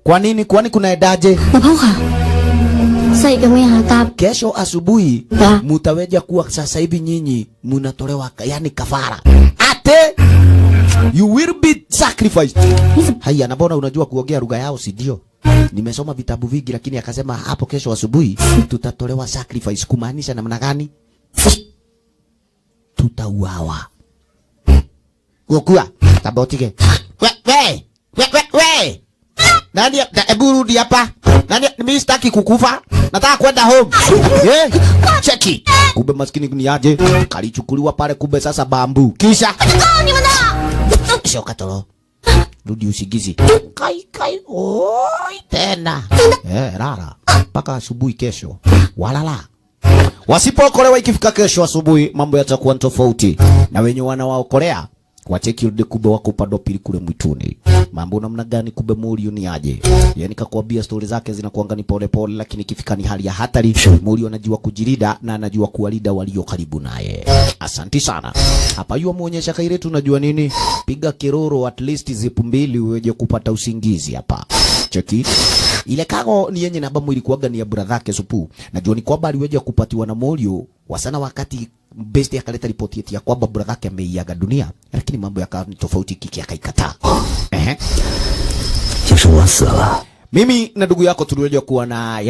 Kwa nini? Kwani kuna edaje? Kesho asubuhi mutaweja kuwa sasa hivi nyinyi munatolewa kafara. Ate you will be sacrificed. Haya, na mbona unajua kuongea lugha yao, si ndio? Nimesoma vitabu vingi, lakini akasema hapo kesho asubuhi tutatolewa sacrifice. Kumaanisha namna gani? Tutauawa. Gokua tabotike. We. Nani rudi hapa? Nani mimi sitaki kukufa. Nataka kwenda home. Cheki. Kumbe maskini ni aje? Kalichukuliwa pale kumbe sasa bambu. Kisha. Shoka tolo. Rudi usigizi. Kai. Oi tena. Rara. Paka asubuhi kesho. Walala. Wasipokolewa ikifika kesho asubuhi mambo yatakuwa tofauti. Na wenye wanawaokolea wacheki rudi kubwa wako upande pili kule mwituni. Mambo namna gani kumbe Mulio ni aje? Yani kakwambia story zake zinakuanga ni pole pole, lakini ikifika ni hali ya hatari Mulio anajua kujirida na anajua kuwalinda walio karibu naye. Asante sana. Hapa yua muonyesha kairetu unajua nini? Piga kiroro at least zipu mbili uweje kupata usingizi hapa. Cheki. Ile kago ni yenye namba mwili kuaga ni ya brother Supu. Najua ni kwamba aliweja kupatiwa na Mulio wasana wakati best akaleta ripoti ya kwamba brother yake ameiaga dunia, lakini mambo yakawa ni tofauti, kiki akaikataa. Mimi na ndugu yako tuliweja kuwa na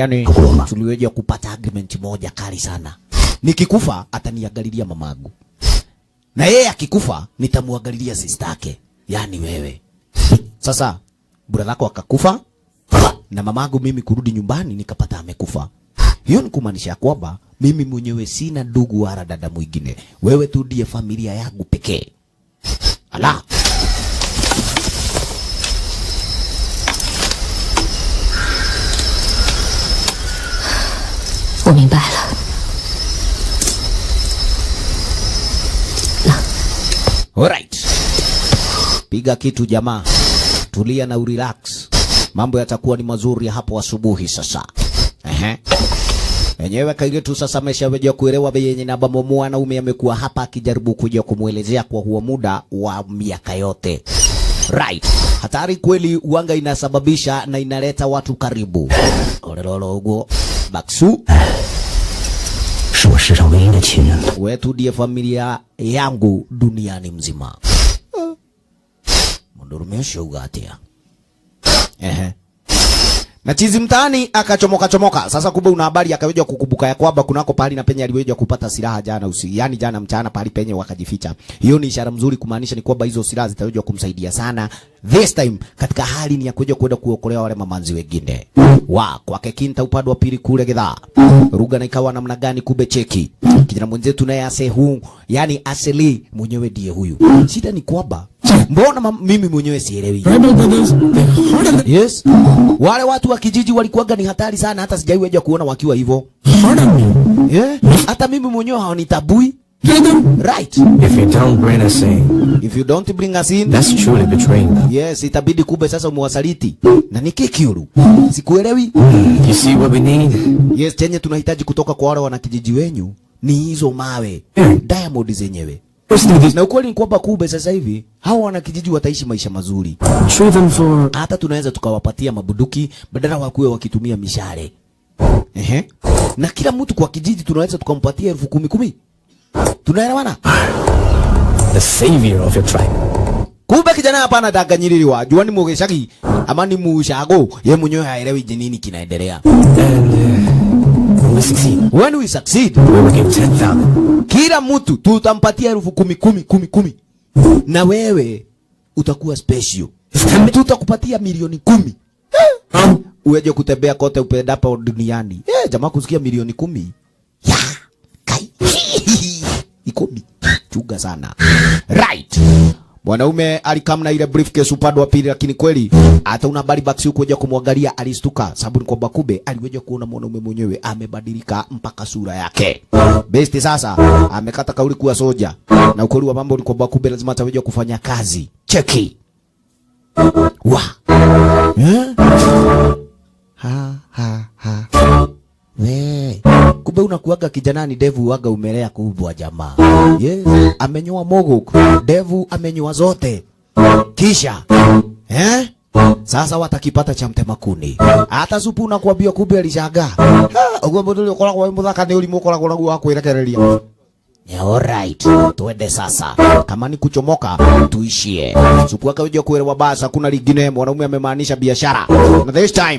tuliweja kupata agreement moja kali sana. Nikikufa ataniangalilia mamangu. Na yeye akikufa nitamuangalilia sister yake, yani wewe. Sasa brother yako akakufa na mamangu mimi kurudi nyumbani nikapata amekufa. Hiyo ni kumaanisha kwamba mimi mwenyewe sina ndugu wala dada mwingine. Wewe tu ndiye familia yangu pekee. Ala. Alright. Piga kitu jamaa. Tulia na urelax. Mambo yatakuwa ni mazuri hapo asubuhi sasa. Enyewe kairetu sasa ameshaweja kuelewa bei yenye namba mwanaume amekuwa hapa akijaribu kuja kumuelezea kwa huo muda wa miaka yote. Right. Hatari kweli uanga inasababisha na inaleta watu karibu. Olelolo ugo. Baksu. Wetu ndiye familia yangu duniani mzima. Mundurumesho ugatia. Na chizi mtaani akachomoka. Sasa kumbe una habari akaweja kukumbuka ya kwamba kunako pahali na penye aliweja kupata silaha jana yani jana mchana pahali penye wakajificha. Hiyo ni ishara mzuri kumaanisha ni kwamba hizo silaha zitaweja kumsaidia sana. This time katika hali ni ya kuja kwenda kuokolea wale mamanzi wengine. Kwake Kinta upande wa pili kule gedha. Ruga na ikawa namna gani kumbe cheki. Kijana mwenzetu naye asehu yani aseli mwenyewe ndiye huyu. Shida ni kwamba mbona mimi mwenyewe sielewi. Yes. Wale watu wa kijiji walikuwaga ni hatari sana hata sijaiweja kuona wakiwa hivyo. Yeah. Hata mimi mwenyewe hawanitabui. Right. If you don't bring us in, That's truly betraying them. yes, itabidi kube sasa umwasaliti. Na nikikiuru. Sikuelewi. You see what we need? Yes, chenye tunahitaji kutoka kwa wale wana kijiji wenyu ni hizo mawe. Diamond zenyewe. Na ukweli ni kwamba kube sasa hivi hao wana kijiji wataishi maisha mazuri. Trade them for... Hata tunaweza tukawapatia mabuduki badala wakuwe wakitumia mishale. Na kila mtu kwa kijiji tunaweza tukampatia 10,000. Tunaelewana? The savior of your tribe. Kumbe kijana hapa anadanganyiriwa. Jua ni mugeshagi ama ni mushago. Yeye mwenyewe haelewi nini kinaendelea. And when we succeed, When we succeed, we will give 10,000. kila mtu tutampatia 10,000. Na wewe utakuwa special. Tutakupatia milioni 10. Uweje kutembea kote upendapo duniani. Jamaa kusikia milioni 10. Ya, kai. 10. Chuga sana. Right. Mwanaume alikamna ile briefcase upande wa pili lakini kweli hata una habari Baxi kuja kumwangalia alistuka sababu ni kwamba kube aliweja kuona mwanaume mwenyewe amebadilika mpaka sura yake. Besti sasa amekata kauli kuwa soja na ukweli wa mambo ni kwamba kube lazima ataweja kufanya kazi. Cheki. We, kumbe unakuaga kijana ni Devu waga umelea kubwa jamaa. Yes, amenyoa mogok. Devu amenyoa zote. Kisha, sasa watakipata cha mtema kuni. Hata supu unakuambia kumbe alishaga. Ogwo mbodole ukola kwa muthaka ni ulimu ukola kwa gwa kuirekereria. Yeah, alright. Tuende sasa. Kama ni kuchomoka, tuishie. Supu akaweja kuelewa basa kuna lingine mwanaume amemaanisha biashara. Na this time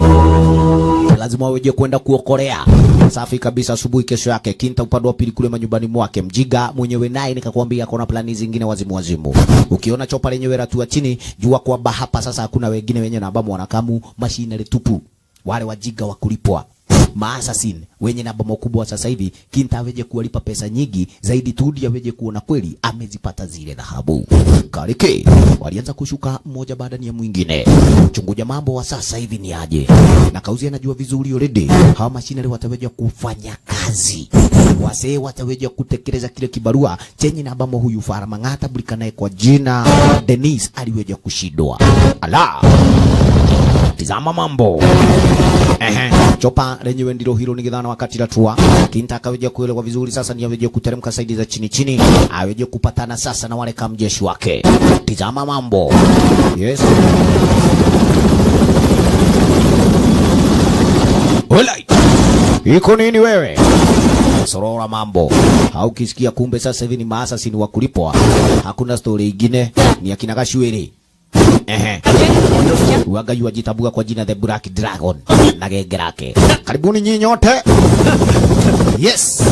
lazima waweje kwenda kuokolea. Safi kabisa asubuhi kesho yake Kinta upande wa pili kule manyumbani mwake. Mjiga mwenyewe naye nikakwambia kuna plani zingine wazimu. Ukiona chopa lenyewe ratua chini, jua kwamba hapa sasa hakuna wengine wenye na ambao wanakamu mashine tupu. Wale wajiga wa kulipwa. Maasasin wenye na bomo kubwa sasa hivi Kinta aweje kuwalipa pesa nyingi zaidi tudi aweje kuona kweli amezipata zile dhahabu. Karike walianza kushuka mmoja baada ya mwingine. Chunguja mambo wa sasa hivi ni aje. Na Kauzi anajua vizuri already. Hawa mashine wataweje kufanya kazi. Wasee wataweje kutekeleza kile kibarua chenye na ambamo huyu Farah Mang'ata bulikanaye kwa jina Denise aliweje kushindwa. Ala. Tizama mambo. Chopa lenyewe ndilo hilo nigedhana wakati la tua. Kinta akaweja kuelewa vizuri sasa ni aweje kuteremka saidi za chini. Aweje kupatana sasa na wale kamjeshi wake. Tizama mambo. Yes. Olai. Iko nini wewe? Sorora mambo. Haukisikia kumbe sasa hivi ni maasasi ni wa kulipwa. Hakuna story nyingine ni akina Kashwiri. Waga yu ajitabuga kwa jina The Black Dragon na genge lake. Karibuni nyinyi nyote. Yes.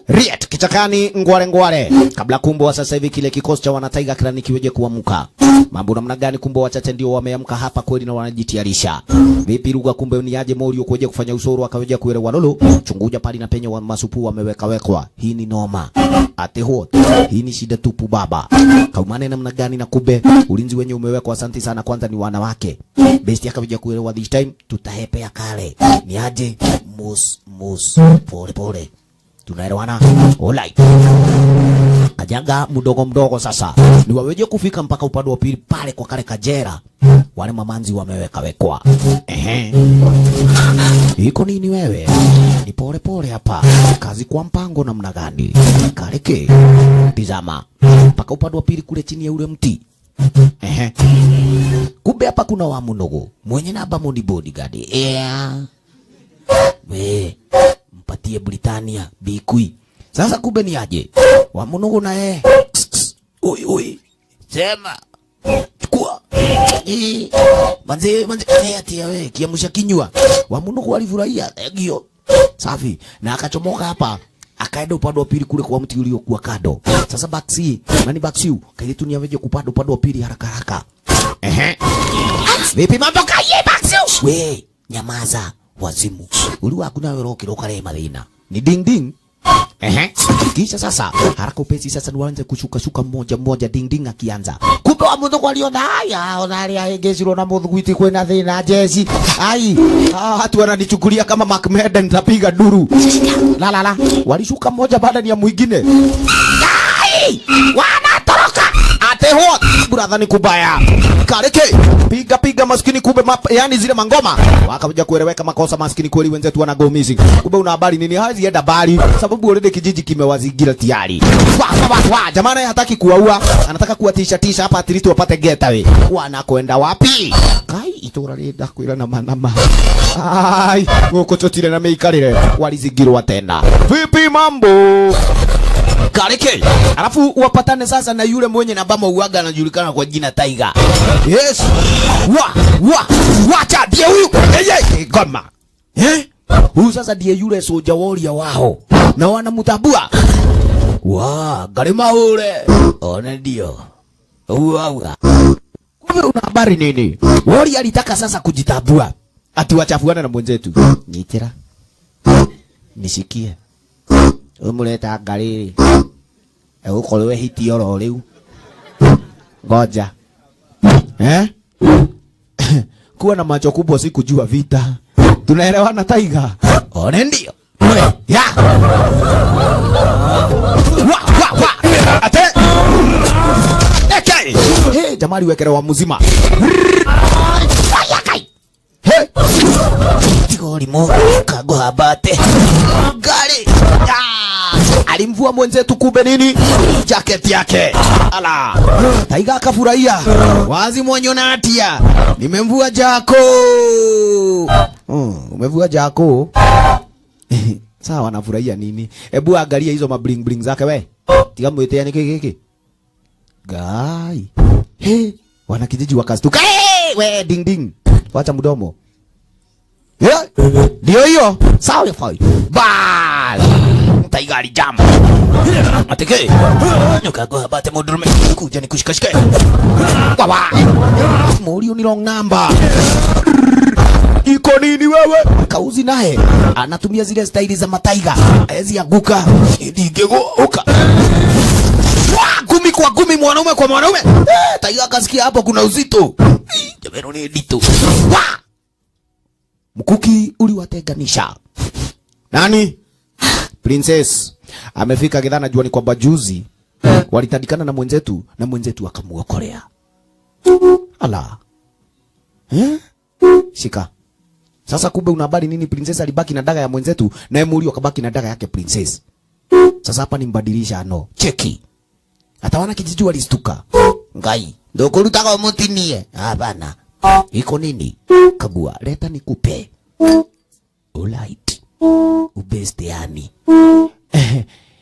Riet kichakani ngware. Kabla kumbo wa sasa hivi kile kikosi cha wanataiga kirani kiweje kuamka. Mambo namna gani kumbo wachache ndio wameamka hapa kweli na wanajitiarisha. Vipi Ruga kumbe ni aje Morio kuja kufanya usoro akaweja kuelewa lolo. Chunguja pali na penye wa masupu wamewekwa. Hii ni noma. Ate hot. Hii ni shida tupu baba. Kaumane namna gani na kumbe ulinzi wenye umewekwa asante sana kwanza ni wanawake. Besti akaweja kuelewa this time tutahepea kale. Ni aje mus pole. Tunaelewana? Alright. kajaga mdogo mdogo sasa ni waweje kufika mpaka upande wa pili pale kwa kale kajera wale mamanzi wamewekwa. Iko nini wewe? Ni pole pole hapa. Kazi kwa mpango namna gani? Kaleke. Tizama. Mpaka upande wa pili kule chini ya ule mti. Kumbe hapa kuna wa munogo. Mwenye naba ni bodyguard. We, mpatie Britania bikui. Sasa kumbe ni aje? Wa munogo na oi. Sema. Chukua. Manze ati wewe kiamsha kinywa. Wa munogo alifurahia egio. Safi. Na akachomoka hapa. Akaenda upande wa pili kule kwa mti uliokuwa kado. Sasa Baxi, nani Baxi? Kaile ni aweje kupanda upande wa pili haraka. Vipi mambo kaye Baxi? We, nyamaza wazimu. Uliwa hakuna wewe roka leo madina. Ni ding ding. Kisha sasa haraka upesi sasa nianze kushuka mmoja ding ding akianza. Kumbe wa mudho aliona haya, onalia egeziro na mudho gwiti kwena thina jezi. Ai, watu wananichukulia kama Macmeden tapiga duru. La. Walishuka mmoja baada ya mwingine. Ai! Wanatoroka. Atehot, brother ni kubaya. Kareke, piga maskini kumbe yani zile mangoma. Wakaja kueleweka makosa maskini kweli wenzetu wanagomizi. Kumbe una habari nini hazi enda bali sababu already kijiji kimewazingira tayari. Jamani hataki kuwaua, anataka kuwatisha hapa atiliti wapate getaway. Wanakwenda wapi? Kai itora reda kwira na manama. Ai, ngoko totire na meikarire walizingirwa tena. Vipi mambo? Kareke. Alafu wapatane sasa na yule mwenye na bama uaga anajulikana kwa jina Tiger. Yes. Wacha die huyu. Goma. Huyu sasa die yule soja warrior wao. Na wanamtabua. Garima ule. Ona ndio. Uaga. Kumbe una habari nini? Warrior alitaka sasa kujitabua. Ati wachafuana na mwenzetu. Nitira. Nisikie. Umuleta galili. Uko lewe hiti oro leo. Ngoja. Kuwa na macho kubwa si kujua vita. Tunaelewana Tiger? One ndio. Ya. Ate. Hey, jamali wekelewa mzima. Hey. Tigoli mo kago habate. Gari. Alimvua mwenzetu kumbe nini? Jacket yake. Ala. Tiger akafurahia. Wazi mwonyona atia. Nimemvua jako. Umevua jako. Sawa anafurahia nini? Hebu angalia hizo mabling bling zake we. Tiga mwete ni kiki. Gai. He, wanakijiji wakastuka. Hey, we ding ding. Wacha mdomo. Ndio hiyo. Sawa yafai. Bal. Tiger alijamba. Ateke. Nyoka go habate modurume. Kuja nikushikashike. Wawa. Morio ni wrong number. Iko nini wewe? Kauzi naye anatumia zile staili za mataiga. Hezi anguka. Ndigeuka. Gumi kwa gumi, mwanaume kwa mwanaume. Tiger akasikia hapo kuna uzito. Jameno ni dito. Mkuki uliwatenganisha. Nani? Princess amefika kidhana juani kwamba juzi walitandikana na mwenzetu akamuokolea. Ala. Shika. Sasa kumbe una habari nini? Princess alibaki na daga ya mwenzetu na Emulio akabaki na daga yake Princess. Sasa hapa nimbadilisha cheki. Hata wana kijiji walistuka. Ngai, ndio kulutaka mutinie. Hapana. Iko nini? Kagua, leta nikupe. Alright. Ubeste yani.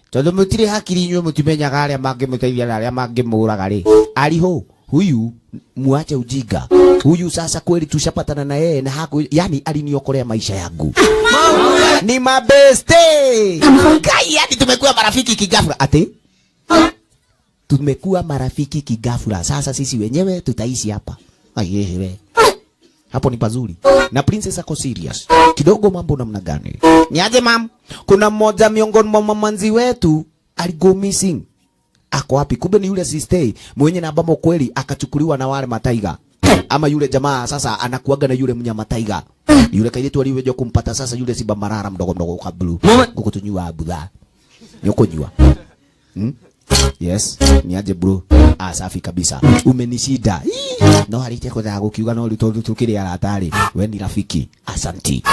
Todo mutire hakiri nyo mutimenya gale mange mutaidia gale mange muraga ri. Aliho huyu muache ujinga. Huyu sasa kweli tushapatana na yeye na haku yani aliniokolea maisha yangu. Ni mabeste. Kai yani tumekuwa marafiki kigafura. Ate? Tumekuwa marafiki kigafura. Sasa sisi wenyewe tutaishi hapa. Ayewe. Hapo ni pazuri. Na Princess ako serious. Kidogo mambo namna gani? Niaje mam? Kuna mmoja miongoni mwa mamanzi wetu aligo missing. Ako wapi? Kumbe ni yule sister mwenye na ambamo kweli akachukuliwa na wale mataiga. Ama yule jamaa sasa anakuaga na yule mnyama taiga. Yule kailetu aliweja kumpata sasa yule Simba Marara mdogo kwa blue. Kukutunyua abudha. Nyoko nyua. Yes, ni aje bro. Safi kabisa. Umenishida. No harite kwa kukiuga no tukiria ratari. Wewe ni rafiki. Asanti.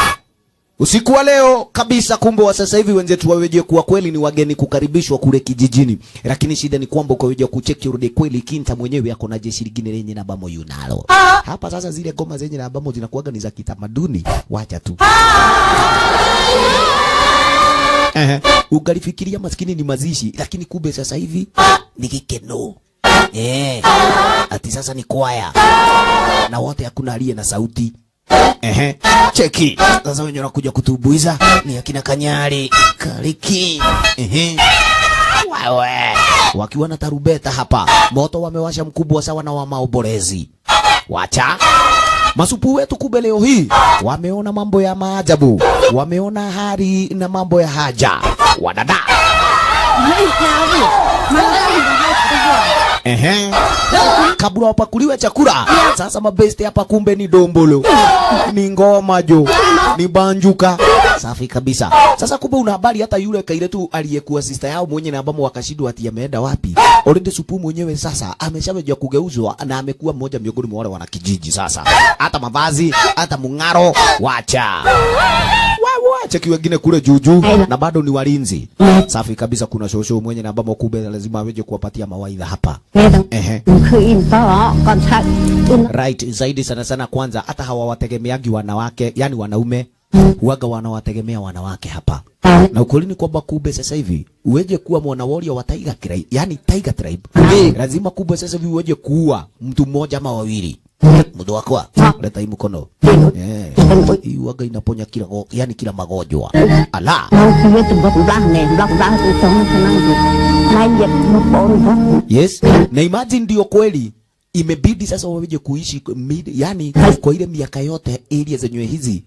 Usiku wa leo kabisa, kumbe wa sasa hivi wenzetu waweje kuwa kweli ni wageni kukaribishwa kule kijijini. Lakini shida ni kwamba ukaweje kucheki urudi kweli Kinta mwenyewe yako na jeshi lingine lenye na bamo yunalo. Hapa sasa zile ngoma zenye na bamo zinakuaga ni za kitamaduni. Wacha tu. Ugalifikiria maskini ni mazishi, lakini kumbe sasa hivi ni kikeno. Ati sasa ni kwaya. Na wote hakuna aliye na sauti. Cheki. Sasa wenye wanakuja kutubuiza ni akina Kanyari, Kaliki. Wewe. Wakiwa na tarubeta hapa. Moto wamewasha mkubwa sawa na wa maoborezi. Wacha. Masupu wetu kumbe leo hii wameona mambo ya maajabu. Wameona hari na mambo ya haja. Wadada. Kabla wapakuliwe chakula. Sasa mabeste hapa kumbe ni dombolo, ni ngoma jo, ni banjuka. Safi kabisa. Sasa kumbe una habari hata yule kaile tu aliyekuwa sister yao mwenye na ambamo wakashindwa ati ameenda wapi. Already Supu mwenyewe sasa ameshaweja kugeuzwa na amekuwa mmoja miongoni mwa wale wana kijiji sasa. Hata mavazi, hata mungaro, wacha. Cheki wengine kule juju na bado ni walinzi. Safi kabisa, kuna shosho mwenye na ambamo kumbe lazima aweje kuwapatia mawaidha hapa. Right, zaidi sana sana kwanza hata hawawategemeagi wanawake, yani wanaume huaga wanawategemea wanawake hapa. Na ukweli ni kwamba kumbe sasa hivi uweje kuwa mwana warrior wa Tiger Tribe, yani Tiger Tribe. Lazima kumbe sasa hivi uweje kuua mtu mmoja ama wawili. Mudo wako leta hii mkono. Hii waga inaponya kila yani kila magonjwa. Ala. Yes, na imagine ndio kweli imebidi sasa waweje kuishi yani kwa ile miaka yote area zenyewe hizi.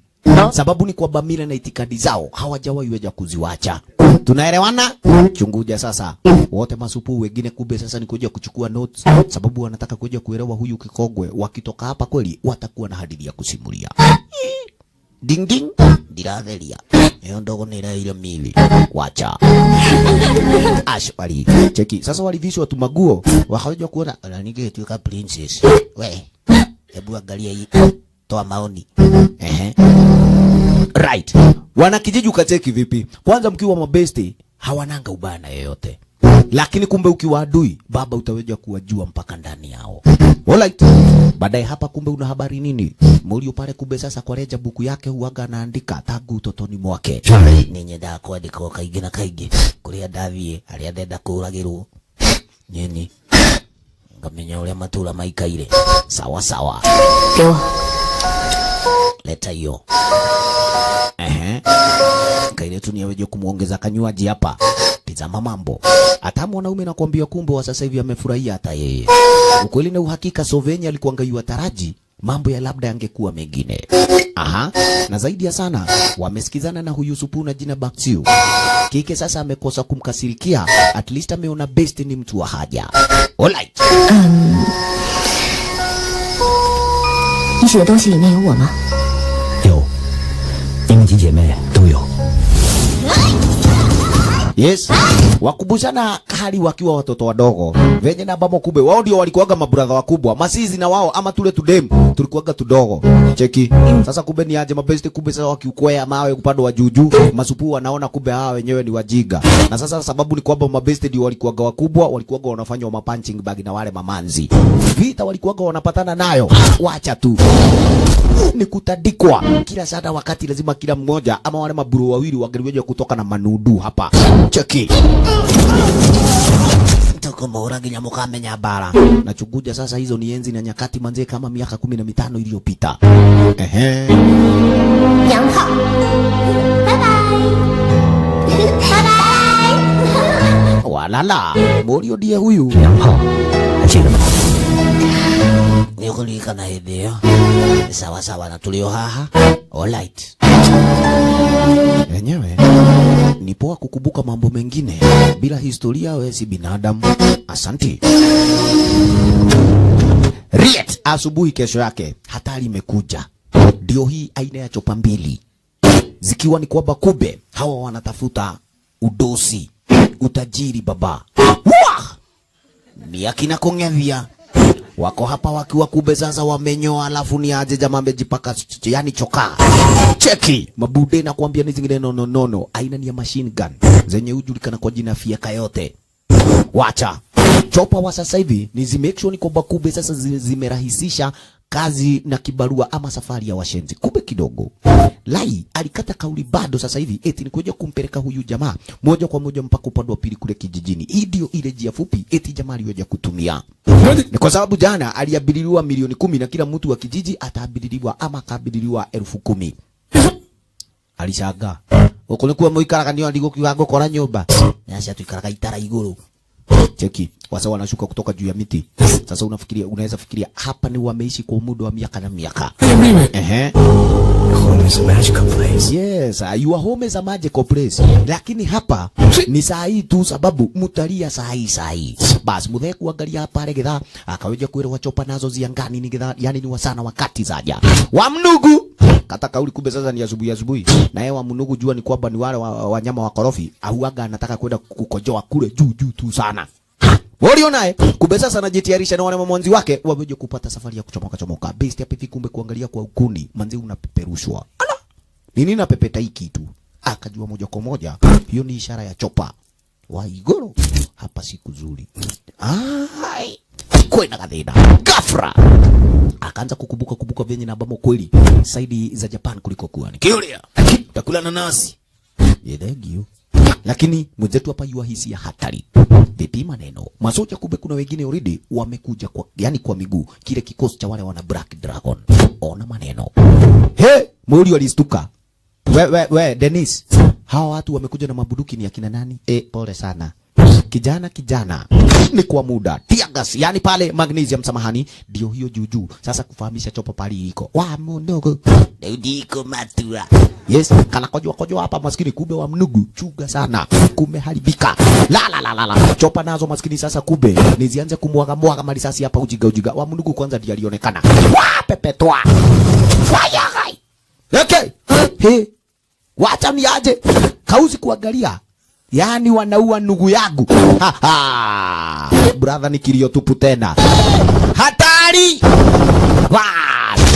Sababu ni kwamba mila na itikadi zao hawajawahi weja kuziwacha. Tunaelewana? Chunguja sasa. Wote masupu wengine kumbe sasa ni kuja kuchukua notes, sababu wanataka kuja kuelewa huyu kikogwe. Wakitoka hapa kweli watakuwa na hadithi ya kusimulia. Ding ding diravelia. Hiyo ndogo ni ile mili. Wacha. Ashwali. Cheki. Sasa walivishwa tu maguo. Wakaja kuona ananige tu ka princess. We. Hebu angalia hii. Toa maoni. Right. Wana kijiji ukacheki vipi? Kwanza mkiwa mabesti hawananga ubana yoyote. Lakini kumbe ukiwa adui baba utaweja kuwajua mpaka ndani yao. Alright. Baadaye hapa kumbe una habari nini? Mulio pale kumbe sasa kwa reja buku yake huaga anaandika tagu utotoni mwake. Ninye da kwa diko kaigi na kaigi. Kuria Davie aliadeda kuragirwo. Nini? Ngamenya ule matula maikaire. Sawa sawa. Leta hiyo. Kaile tu niweje kumuongeza kanywaji hapa. Tizama mambo. Hata mwanaume nakwambia kumbe wa sasa hivi amefurahia hata yeye. Ukweli na uhakika Sovenya alikuangaiwa taraji mambo ya labda yangekuwa mengine. Na zaidi ya sana wamesikizana na huyu Supu na jina Baksiu. Kike sasa amekosa kumkasirikia, at least ameona best ni mtu wa haja. Alright. 你写的东西里面有我吗？ 有，因为几姐妹都有。 Yes. Wakubushana hali wakiwa watoto wadogo. Venye na bamo kumbe wao ndio walikuwaga mabradha wakubwa. Masizi na wao ama tule tudem tulikuwaga tudogo. Cheki. Sasa kumbe ni aje mabesti kumbe sasa wakiukwea mawe upande wa juju. Masupu wanaona kumbe hawa wenyewe ni wajiga. Na sasa sababu ni kwamba mabesti ndio walikuwaga wakubwa, walikuwaga wanafanya ma punching bag na wale mamanzi. Vita walikuwaga wanapatana nayo. Wacha tu. Ni kutadikwa. Kila sada wakati lazima kila mmoja ama wale maburu wawili wangeliweja kutoka na manudu hapa. Cheki. Toko mora ginya mukamenya bara. Na chuguja sasa hizo ni enzi na nyakati manze kama miaka 15 iliyopita.杨浩，拜拜，拜拜。 Walala, Morio ndiye huyu. 杨浩，还记得吗？ Nikulika na idea. Sawa sawa na tulio haha. Alright. Enyewe ni poa kukumbuka mambo mengine. Bila historia wewe si binadamu. Asanti. Riet asubuhi kesho yake hatari imekuja. Ndio hii aina ya chopa mbili. Zikiwa ni kwamba kube hawa wanatafuta udosi, utajiri baba. Wah! ni akina Kong'ethia wako hapa wakiwa kube sasa wamenyoa, alafu ni aje jamaa amejipaka yani chokaa. Cheki mabude na kuambia ni zingine no aina ni ya machine gun zenye hujulikana kwa jina Fieka yote. Wacha chopa wa sasa hivi ni zimake kwamba kube sasa zimerahisisha kazi na kibarua ama safari ya washenzi. Kube kidogo Lai alikata kauli bado sasa hivi eti ni kuja kumpeleka huyu jamaa moja kwa moja mpaka upande wa pili kule kijijini. Hii ndio ile njia fupi eti jamaa aliyoja kutumia. Ni kwa sababu jana aliabiliwa milioni 10 na kila mtu wa kijiji ataabiliwa ama akabiliwa 10,000. Alishaga ukulikuwa muikaraga ndio ndigo kiwango kora nyumba yasha tuikaraga itara iguru. Cheki wasa wanashuka kutoka juu ya miti. Sasa unaweza fikiria hapa ni wameishi kwa muda wa miaka na miaka. Home is a magical place. Yes, your home is a magical place. Lakini hapa ni saa hii tu sababu mutalia saa hii. Bas muthe kuangalia hapa regedha akaweja kuelewa chopa nazo ziangani ni gedha, yani ni wasana wakati zaja. Wa mnugu kata kauli kumbe sasa ni asubuhi. Na yeye wa mnugu jua ni kwamba ni wale wanyama wa korofi ahuaga anataka kwenda kukojoa kule juu tu sana. Waliona naye kumbe sasa anajitayarisha na wale mwanzi wake wameje kupata safari ya kuchomoka. Best hapa hivi kumbe kuangalia kwa ukuni manzi unapeperushwa. Ala. Nini napepeta hiki kitu? Akajua moja kwa moja hiyo ni ishara ya chopa. Waigoro hapa siku nzuri. Ai. Kwenda kadhida. Gafra. Akaanza kukumbuka venye na ambamo kweli saidi za Japan kuliko kuwa. Nikiulia. Utakula nanasi. Yedegio. Lakini mwenzetu hapa yua hisi ya hatari. Vipi maneno? Masoja kumbe kuna wengine already wamekuja kwa yani kwa miguu. Kile kikosi cha wale wana Black Dragon. Ona maneno. Muri walistuka. We Dennis. Hawa watu wamekuja na mabuduki ni akina nani? Pole sana. Kijana ni kwa muda tiagas yani pale magnesium samahani ndio hiyo juju sasa kufahamisha chopa pali iko wa mnugu ndiko matura yes kana kojoa hapa maskini kumbe wa mnugu chuga sana kumeharibika la chopa nazo maskini sasa kumbe nizianze kumwaga malisasi hapa ujiga wa mnugu kwanza ndiye alionekana wa pepetwa wayagai okay wacha niaje kauzi kuangalia yani wanaua ndugu yangu. Brother ni kilio tupu tena. Hatari!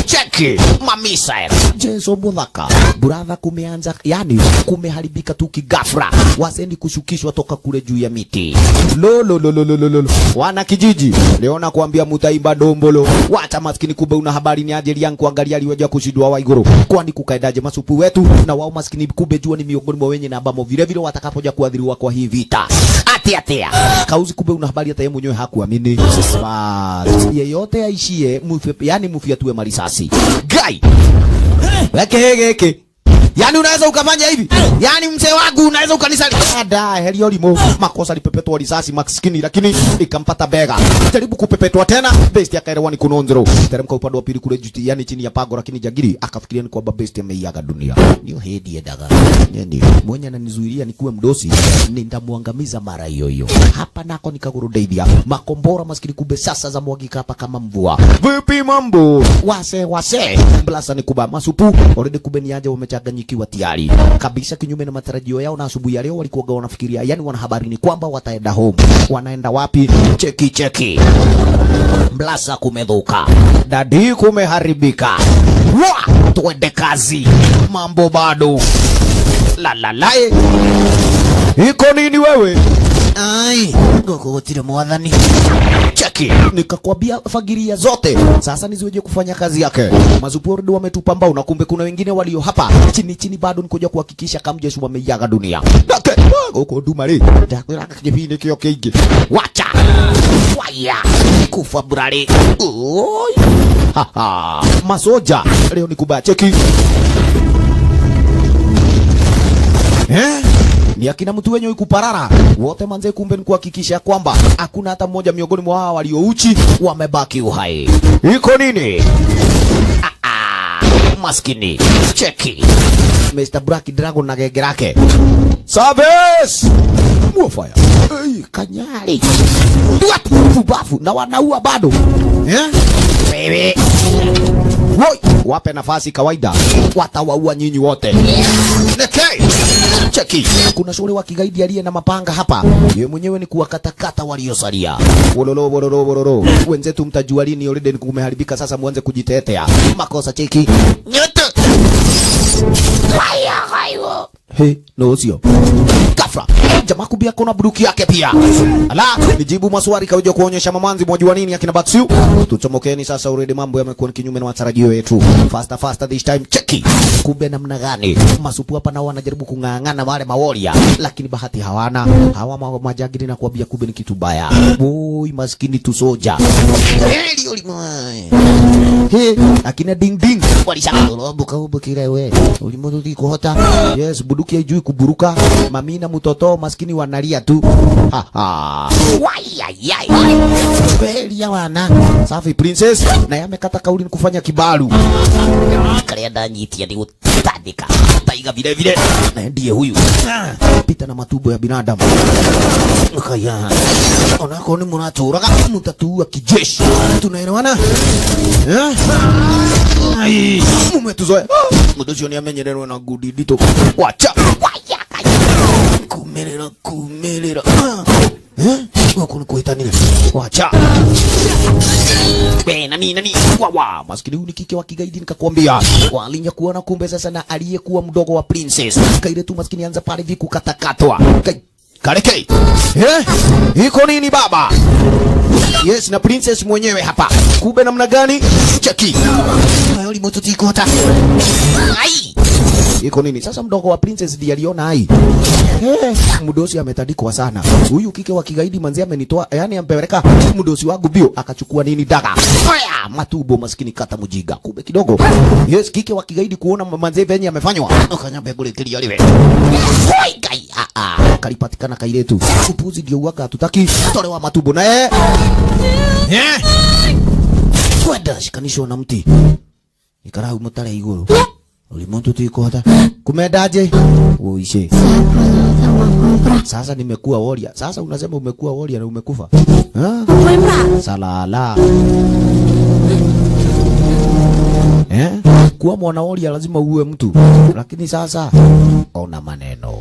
Cheki mamisa. Jesu mudhaka. Brother kumeanza yani kumeharibika tu kigafra. Wasendi kushukishwa toka kule juu ya miti. Lo. Wana kijiji. Leo na kuambia mutaimba dombolo. Wacha maskini kumbe una habari ni ajili yangu angalia aliweja kushindwa Waiguru. Kwani kukaedaje masupu wetu na wao maskini kumbe jua ni miongoni mwa wenye na ambamo vile watakapoja kuadhiriwa kwa hii vita. Atia. Kauzi kumbe una habari hata yeye mwenyewe hakuamini. Yeyote aishie yani mfiatue marisasi. Gai. Weke. Yani unaweza ukafanya hivi. Yani mzee wangu unaweza ukanisali. Ada helio limo makosa lipepetwa risasi maskini lakini ikampata bega. Jaribu kupepetwa tena. Best akaelewa ni kunonzero. Teremka upande wa pili kule juti yani chini ya pago lakini jagiri akafikiria ni kwamba best ameiaga dunia. Ndio hedi ya daga. Yani mwenye ananizuilia nikuwe mdosi nitamuangamiza mara hiyo. Hapa nako nikagurudedia. Makombora maskini kumbe sasa za mwagika hapa kama mvua. Vipi mambo? Wase. Blasa ni kuba masupu. Already kumbe ni aje wamechanganya kiwa tayari kabisa kinyume na matarajio yao na asubuhi ya leo walikuwa wanafikiria yani wana habari ni kwamba wataenda home. Wanaenda wapi? Cheki. Blasa kumedhuka. Dadi kumeharibika. Tuende kazi. Mambo bado. La. Iko nini wewe? Ai, ngokotire mwadhani. Cheki, nikakwambia fagiria zote. Sasa niziweje kufanya kazi yake. Mazupuri wametupamba na kumbe kuna wengine walio hapa. Chini bado nikoja kuhakikisha kama Yesu wameiaga dunia. Okay, uko dumari. Ndakwira kipindi kio kingi. Wacha. Waya. Kufa burali. Oi. Masoja, leo nikubaya cheki. Ni akina mtu wenye kuparara wote manze kumbe ni kuhakikisha kwamba hakuna hata mmoja miongoni mwa hao waliouchi wamebaki uhai. Iko nini? Maskini. Cheki. Mr. Black Dragon na gege lake. Service! Mwafaya. Kanyari. Duatu. Fubafu. Na wanaua bado. Wewe. Woi, wape nafasi kawaida. Watawaua nyinyi wote. Neke. Cheki. Kuna shule wa kigaidi aliye na mapanga hapa. Yeye mwenyewe ni kuwakatakata waliosalia. Wololo. Wenzetu mtajua lini already kumeharibika sasa muanze kujitetea. Makosa cheki. Nyoto. Haya. He, no sio. Kafra. Jamaa kubia kuna buduki yake pia. Ala, nijibu maswali kawaje kuonyesha mamanzi mwajua nini akina Batsu. Tuchomokeni sasa already mambo yamekuwa kinyume na matarajio yetu. Faster this time cheki. Kumbe namna gani? Masupu hapa nao wanajaribu kung'ang'ana wale maworia, lakini bahati hawana. Hawa majagiri na kuambia kumbe ni kitu baya. Woi maskini tu soja. Heli ulimwe. He, akina ding. Walishakolobu kaubu kile we. Ulimodudi kuhota. Yes, buduki haijui kuburuka. Mami na mtoto maskini wanalia tu. Wai. Kweli ya wana. Safi princess na yamekata kauli kufanya kibalu. Kalenda nyiti ni utadika. Taiga vile. Na ndiye huyu. Pita na matubo ya binadamu. Kaya. Onako ni mnaturaga mtatua kijeshi. Tunaelewana? Ai, mumetuzoea. Mdojo ni amenyerero na gudidito. Wacha. Kumelera. Wako kuita nini? Wacha. Nani? Wawa, maskini huyu ni kike wa kigaidi nikakwambia. Walinya kuona kumbe sasa na aliyekuwa mdogo wa princess. Kaile tu maskini anza pale viku katakatwa. Kareke. Iko nini baba? Yes, na princess mwenyewe hapa. Kumbe namna gani? Cheki. Hayo limoto tiko hata. Ai. Iko nini? Sasa mdogo wa princess ndiye aliona hai. Mdosi ametandikwa sana. Huyu kike wa kigaidi manzi amenitoa, yani ampeleka mdosi wangu bio akachukua nini daga. Haya, matubo maskini kata mujiga. Kumbe kidogo. Yes, kike wa kigaidi kuona manzi venye amefanywa. Akanyambe kule kilio liwe. Hoi kai. Kalipatikana kailetu. Upuzi ndio waka tutaki. Tolewa matubo naye. Kwenda shikanisho na mti. Ikarau mutale iguru. Ulimonto tiko hata. Kumedaje? Uishe. Sasa nimekuwa warrior. Sasa unasema umekuwa warrior na umekufa. Salala. Kuwa mwana warrior lazima uwe mtu. Lakini sasa ona maneno.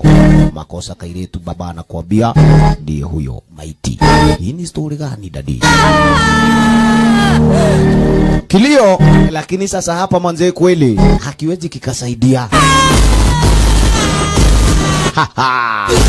Makosa kailetu baba anakuambia ndiye huyo maiti. Hii ni story gani dadi? Kilio, lakini sasa hapa manze kweli hakiwezi kikasaidia.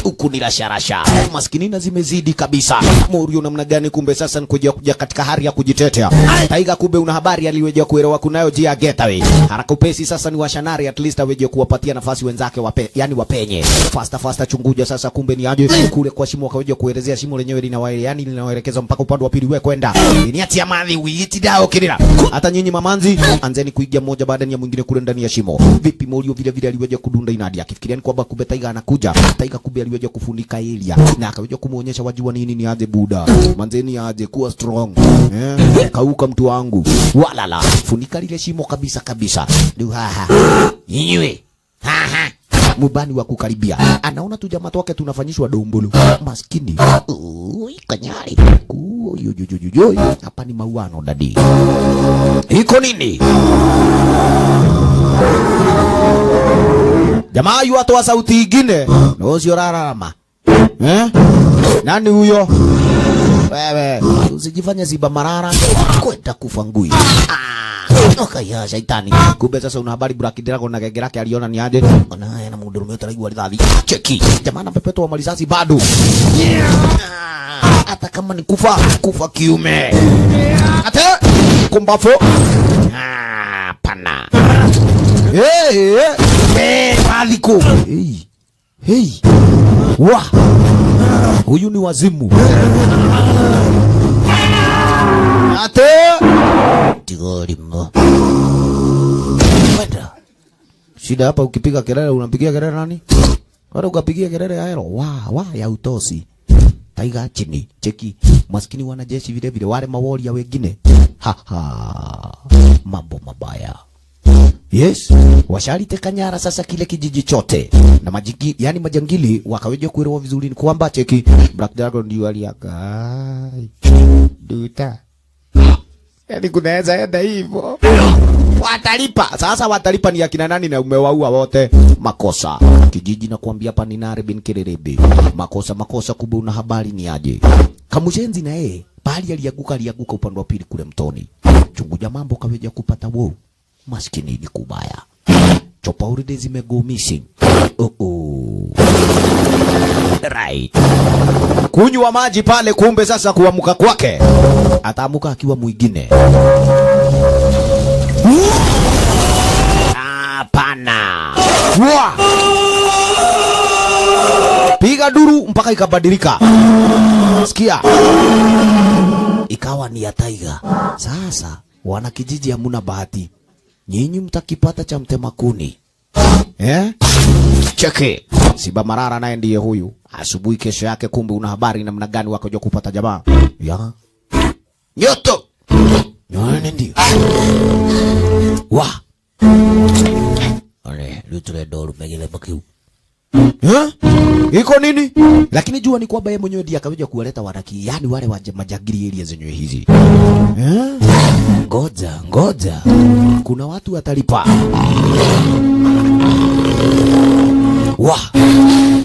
Huku ni rasharasha. Maskini na zimezidi kabisa. Morio namna gani kumbe sasa nikuja katika hali ya kujitetea. Taiga kumbe una habari aliweje kuelewa kunayo jia getaway. Haraka upesi sasa ni washanari at least aweje kuwapatia nafasi wenzake yani wapenye. Faster chunguja sasa kumbe ni aje kule kwa shimo akaweje kuelezea shimo lenyewe linawaelekeza mpaka upande wa pili wewe kwenda. Ni atia madhi uiti dao kirira. Hata nyinyi mamanzi anzeni kuigia moja baada ya mwingine kule ndani ya shimo. Vipi Morio vile aliweje kudunda inadi akifikiria ni kwamba kumbe Taiga anakuja. Taiga kumbe aliweje kufunika area na akaweje kumuonyesha wajua nini ni aje buda. Manzeni aje kuwa strong. Kauka mtu wangu. Walala. Funika lile shimo kabisa. Duhaha. Niwe. Mubani wa kukaribia. Anaona tu jamaa wake tunafanyishwa dombolo. Maskini. Ui kanyari. Yo. Hapa ni mauano dadi. Iko nini? Jamaa yu atoa sauti ingine. Nozio rarama. Nani huyo? Wewe, usijifanye ziba marara. Kwenda kufa ngui. Ya shaitani. Kumbe sasa una habari Black Dragon na genge lake aliona ni aje. Ona na mudurumio taraigwa lidhali. Cheki. Jamaa pepeto wa malizazi bado. Hata kama ni kufa kiume. Ata kumbafo. Pana. Maliko. Hey. Wa. Huyu ni wazimu. Ate. Tigorimo. Kwenda. Shida hapa ukipiga kelele unapigia kelele nani? Wala ukapigia kelele ya hero. Wa ya utosi. Taiga chini. Cheki. Maskini wanajeshi vile wale mawori ya wengine. Mambo mabaya. Yes, washaliteka nyara sasa kile kijiji chote. Na majangili wakaweje kuelewa vizuri ni kwamba cheki Black Dragon ndio aliagai. Duta. Yaani kunaweza enda hivyo. Watalipa. Sasa watalipa ni akina nani na umewaua wote? Makosa. Kijiji na kuambia hapa ni Nare bin Kererebe. Makosa kumbe una habari ni aje. Kamushenzi na yeye bali alianguka upande wa pili kule mtoni. Chunguja mambo kaweja kupata wo. Maskini ni kubaya. Chopa already zimego missing. Right. Kunywa maji pale kumbe sasa kuamuka kwake. Ataamuka akiwa mwingine. Hapana. Piga duru mpaka ikabadilika. Sikia. Ikawa ni ya taiga. Sasa wana kijiji hamuna bahati. Nyinyi mtakipata cha mtema kuni. Cheke. Siba Marara naye ndiye huyu. Asubuhi kesho yake kumbe una habari namna gani wakaja kupata jamaa. Ya. Nyoto. Nyoane ndio. Wa. Ole, lutule doru megele bakiu. Iko nini? Lakini jua ni kwamba yeye mwenyewe ndiye akaja kuwaleta waraki, yani wale wa majagiri area zenyewe hizi. Ngoja. Kuna watu watalipa.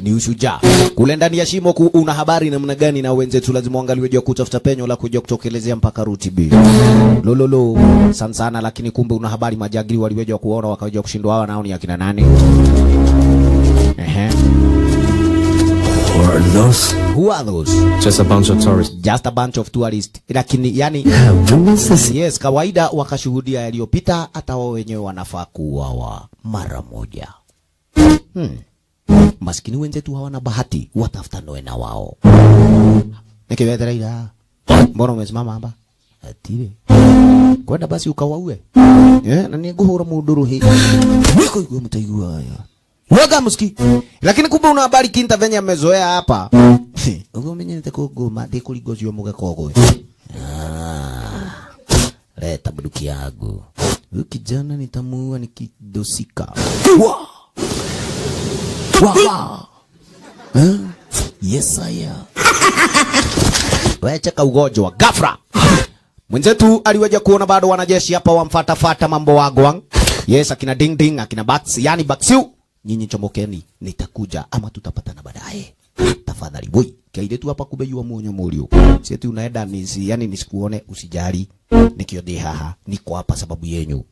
Ni ushujaa. Kule ndani ya shimo una habari namna gani na wenzetu lazima uangalie jua kutafuta penyo la kuja kutokelezea mpaka ruti B. Lololo sana lakini kumbe una habari majagiri waliweja kuona wakaja kushindwa hawa nao ni akina nani? Who are those? Just a bunch of tourists. Just a bunch of tourists. Lakini yani yes, kawaida wakashuhudia yaliyopita hata wao wenyewe wanafaa kuuawa mara moja. Maskini wenzetu hawana bahati, watafuta noe na wao. Nikiwetera ila. Mbona umesimama hapa? Atire. Kwenda basi ukawaue. Na niguhura muduru hii. Niko yuko mtaigua haya. Waga muski. Lakini kumbe una habari kinta venye amezoea hapa. Ugo menyete kugoma ndikuligozio muga kogo. Leta buduki yangu. Ukijana nitamuua nikidosika. Yes I am. Wacha ugonjwa ghafla. Mwenzetu aliweja kuona bado wanajeshi hapa wamfata mambo wagwang. Yes, akina ding ding, akina bats, yani baksiu. Nyinyi chomokeni, nitakuja ama tutapatana baadaye. Tafadhali boy, kaide tu hapa kubeyua muonyo mulio. Sisi unaenda nisi, yani nisikuone usijali. Nikiodi haha, niko hapa sababu yenyu.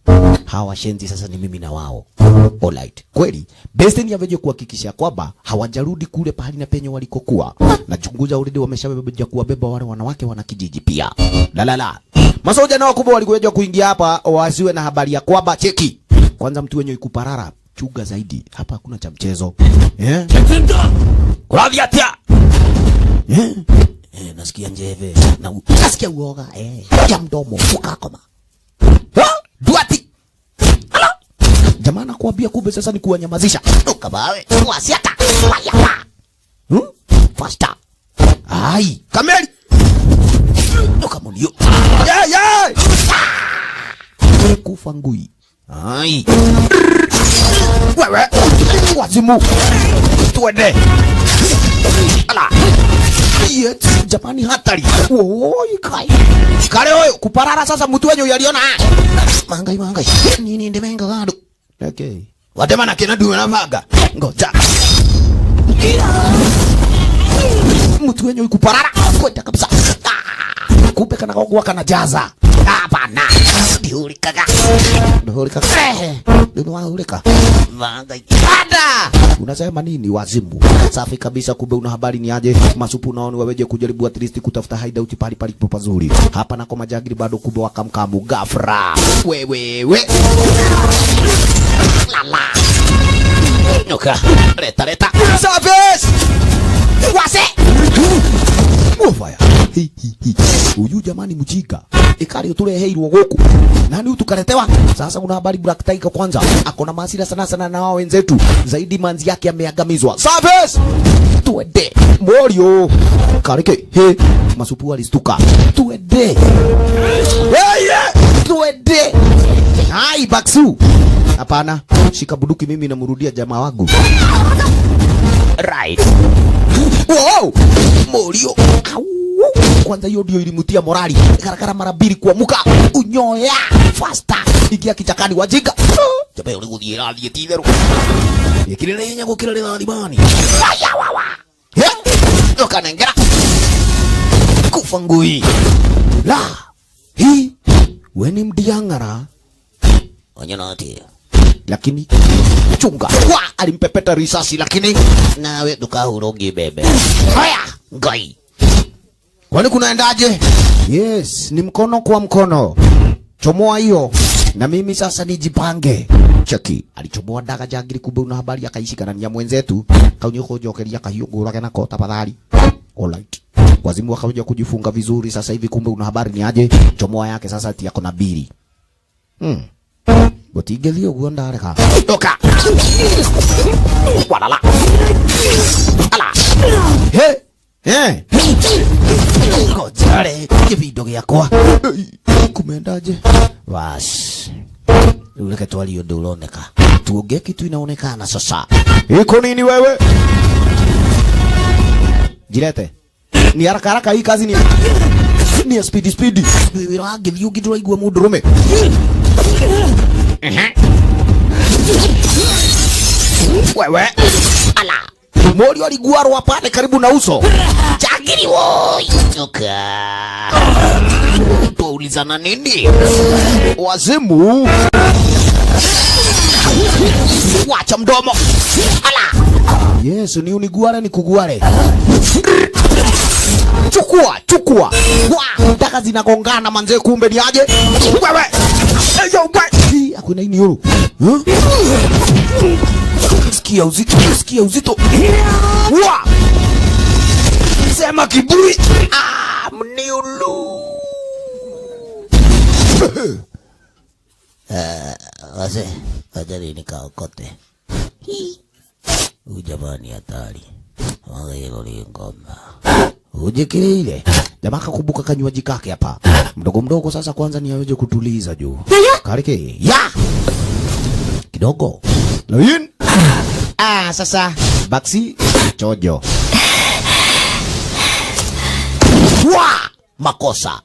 Hawa shenzi sasa ni mimi na wao. Alright. Kweli, best ni yaweje kuhakikisha kwamba hawajarudi kule pahali na penye walikokuwa. Na chunguza already wameshabeba kuwabeba wale wanawake wana kijiji pia. La. Masoja nao kubwa walikuja kuingia hapa wasiwe na habari ya kwamba cheki. Kwanza mtu wenyewe ikuparara. Chuga zaidi. Hapa hakuna cha mchezo. Kulavyatia. Nasikia njeve. Na nasikia uoga. Ya mdomo. Ukakoma. Duati. Hala. Jamana kuambia kumbe sasa ni kuwanyamazisha. Ukabawe. Wasiaka. Wayapa. Faster. Ai. Kameli. Ukamunio. Yeah. Kufa ngui. Ai. Wewe. Wazimu. Tuende. Ala. Yet. Japani hatari. Oi kai. Kale oyo kuparara sasa mtu wenye yaliona. Mangai. Nini ndemenga gado. Okay. Watema na kina duwe na maga. Ngoja. Mtu wenye kuparara. Kwenda kabisa. Kupe kana kogwa kana jaza. Hapana. Dihulika. Dihulika. Mangai. Ada. Unasema nini wazimu? Safi kabisa kumbe una habari ni aje? Masupu naoni waweje kujaribu at least kutafuta hideout pali pazuri. Hapa nako majagiri bado kumbe wakamkamu ghafla. Wewe. Lala. Noka. Leta. Service. Wase. Ufaya. Uyu jamani mjika. Ikari utureheirwo guku. Nani utukaletewa? Sasa una habari Black Tiger kwanza. Akona masira sana na wao wenzetu. Zaidi manzi yake ameangamizwa. Service! Tuende. Morio. Karike. Masupu alistuka. Tuende. Tuende. Hai Baksu. Hapana. Shika buduki mimi namurudia jamaa wangu. Right. Wow! Morio. Kwanza hiyo ndio ilimutia morali. Karakara mara mbili kuamuka. Unyoya faster. Ikia kichakani wajinga. Jabe ule guthie rathie titheru. Ikirele nya gukirele na libani. Aya wawa. Ukanengera. Kufa ngui. La. Hii. Weni mdiangara. Wanyana ati. Lakini chunga. Wa alimpepeta risasi lakini nawe tukahurogi bebe. Haya, ngai. Kwani kunaendaje? Yes, ni mkono kwa mkono. Chomoa hiyo. Na mimi sasa nijipange. Cheki, alichomoa daga jangiri kumbe una habari akaishikana na mwenzetu. Kaunyo jokeria kahiungu lake na kota badali. Alright. Wazimu wakaja kujifunga vizuri sasa hivi kumbe una habari ni aje? Chomoa yake sasa ati yako na bili. Botigelio guanda reka. Toka. Walala. Ala. He. Ngojare, kivido gyakwa. Kumendaje? Wash. Uleke twali undu uroneka. Tuonge kitu inaonekana sasa. Iko nini wewe? Jirete. Ni haraka haraka hii kazi ni speedy. Wewe ragithio gidura igwa mundurume. Wewe. Ala. Mori aliguarwa pale karibu na uso. Jangiri woi. Toka. Tuulizana nini? Wazimu. Wacha mdomo. Ala. Yes, ni uniguare ni kuguare. Chukua. Wa, daga zinagongana manze kumbe ni aje? Wewe. Eyo wewe. Hakuna nini yoro. Sikia uzito. Wa! Sema kiburi. Mniulu. Wase, wajari nikaokote. Ujamani hatari. Wangayego ngoma. Ujekile. Jamaa kakumbuka kanywaji kake hapa. Mdogo sasa kwanza ni aweje kutuliza juu. Karike. Ya! Kidogo. Lain. Sasa baksi chojo. Wa! Makosa.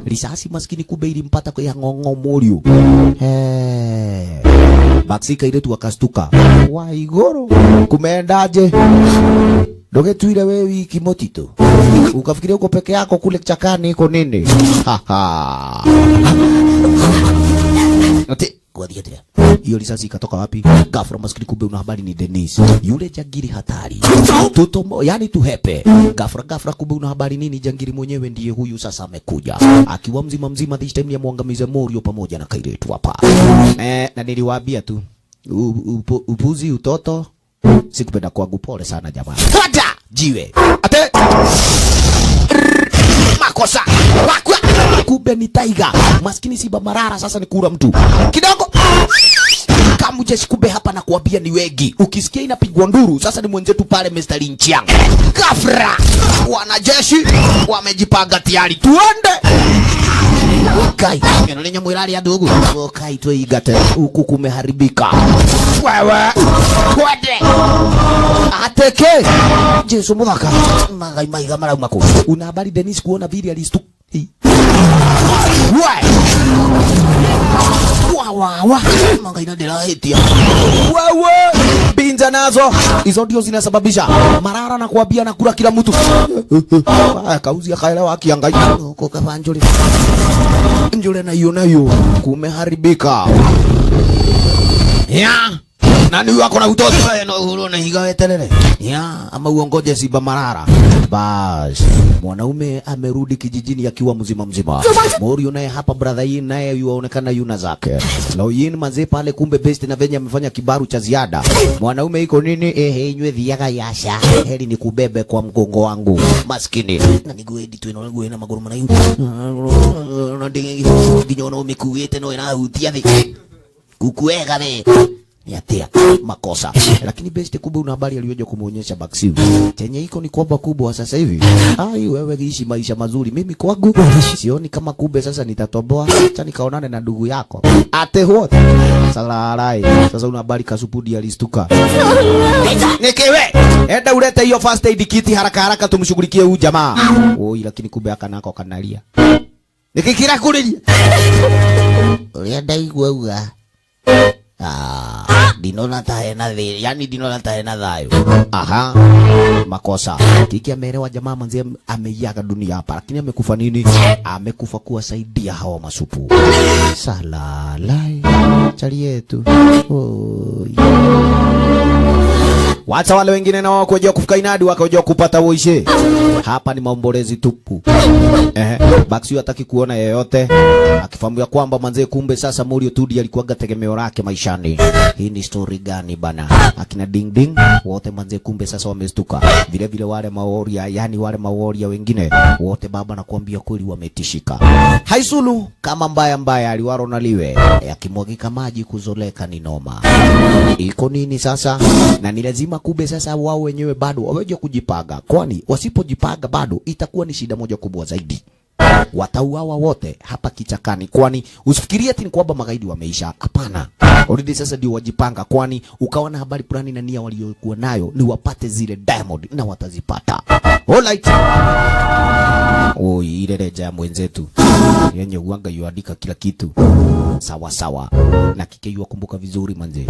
Risasi maskini kumbe ilimpata kwa ngongo morio. Baksi kaile tu akastuka. Wa igoro. Kumeendaje? Doge tuile wewe wiki motito. Ukafikiria uko peke yako kule chakani iko nini? Ati kwa diete. Hiyo risasi ikatoka wapi? Ghafla maskini kumbe una habari ni Dennis. Yule jangiri hatari. Tutomo yani tuhepe. Ghafla kumbe una habari nini jangiri mwenyewe ndiye huyu sasa amekuja. Akiwa mzima this time ya muangamize Morio pamoja na Kairetu hapa. Na niliwaambia tu upuzi utoto sikupenda kwangu pole sana jamaa. Kwata jiwe. Ate makosa. Wakwa. Kumbe ni Tiger. Maskini Simba Marara sasa ni kura mtu. Kidogo. Kama jeshi kumbe hapa na kuambia ni wegi. Ukisikia inapigwa nduru sasa ni mwenzetu pale Mr. Linchiang. Ghafla wanajeshi wamejipanga tayari. Tuende. Kai, nyenolenya mwirari ya ndugu. Kai tuigate huku kumeharibika. Wewe. Kwende. Ateke. Jesu muthaka. Maiga marauma ku. Una habari Dennis kuona vile alistu. Wa. Mangaina dela hitia. Wewe. Binza nazo. Hizo ndio zinasababisha Marara na kuambia na kula kila mtu. Kauzi akaelewa akiangaika. Uko kavanjoli. Njole na hiyo kumeharibika. Ya. Nani wako na utoto na uhuru na higawe telele. Ya, ama uongoje Simba Marara. Bas. Mwanaume amerudi kijijini akiwa mzima. Morio naye hapa brother yeye naye yuonekana yuna zake. Loyin manze pale kumbe best na venye amefanya kibaru cha ziada. Mwanaume iko nini? Nywe dhiaga yasha. Heri ni kubebe kwa mgongo wangu. Maskini. Na niguedi tu ino na maguru mana yu. Na dingi ginyono umekuete no ina utia thi. Kukuega the. yatia makosa. Lakini best kubwa una habari aliyoje kumuonyesha Baxiu. Chenye iko ni kwamba kubwa sasa hivi. Ai wewe ishi maisha mazuri. Mimi kwangu sioni kama kumbe sasa nitatoboa. Acha nikaonane na ndugu yako. Ate what? Salarai. Sasa una habari Kasupudi alistuka. Nikewe. Enda ulete hiyo first aid kit haraka haraka tumshughulikie huyu jamaa. Oi lakini kumbe akanako kanalia. Nikikira kuli. Ulienda igwa. Dinona taena dhe, yani dinona taena dhayo. Aha, makosa. Kiki ameelewa jamaa manzi ameiaga dunia hapa, lakini amekufa nini? Amekufa kuwasaidia hawa masupu. Salalai, chali yetu. Oi. Wacha wale wengine na wao kuja kufika inadi wakaja kupata woishe. Hapa ni maombolezi tupu. Baxiu hataki kuona yeyote. Akifahamu ya kwamba manze kumbe sasa Morio Tudi alikuwa tegemeo lake maishani. Hii ni story gani bana? Akina Ding Ding wote manze kumbe sasa wamestuka. Vile vile wale maoria, yani wale maoria wengine wote baba nakwambia kweli wametishika. Haisulu kama mbaya aliwaro naliwe. Yakimwagika maji kuzoleka ni noma. Iko nini sasa? Na ni lazima kumbe sasa wao wenyewe bado waweje kujipaga. Kwani wasipojipaga bado itakuwa ni shida moja kubwa zaidi. Watauawa wote hapa kichakani. Kwani usifikirie ati ni kwamba magaidi wameisha. Hapana. Already sasa ndio wajipanga, kwani ukaona habari plani na nia waliokuwa nayo ni wapate zile diamond na watazipata. Alright. Oi ile reja ya mwenzetu. Yenye uanga yuandika kila kitu. Sawa sawa. Na kike yu kumbuka vizuri manze.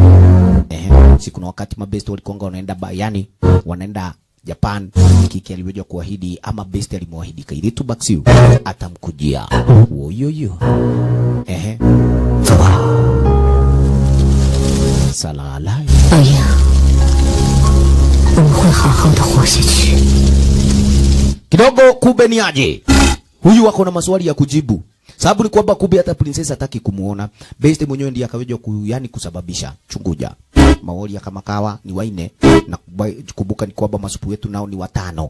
Siku na wakati mabest walikonga wanaenda yani wanaenda Japan, kiki aliweza kuahidi ama best alimwahidi Kairitu Baxiu atamkujia. Woyoyo. Salalai. Aya. 我们会好好的活下去. Kidogo kumbe ni aje. Huyu wako na maswali ya kujibu. Sababu ni kwamba kumbe hata princess hataki kumuona. Best mwenyewe ndiye akaweja yani kusababisha. Chunguja. Maori ya kama kawa ni waine na kukumbuka ni kwamba masupu wetu nao ni 5.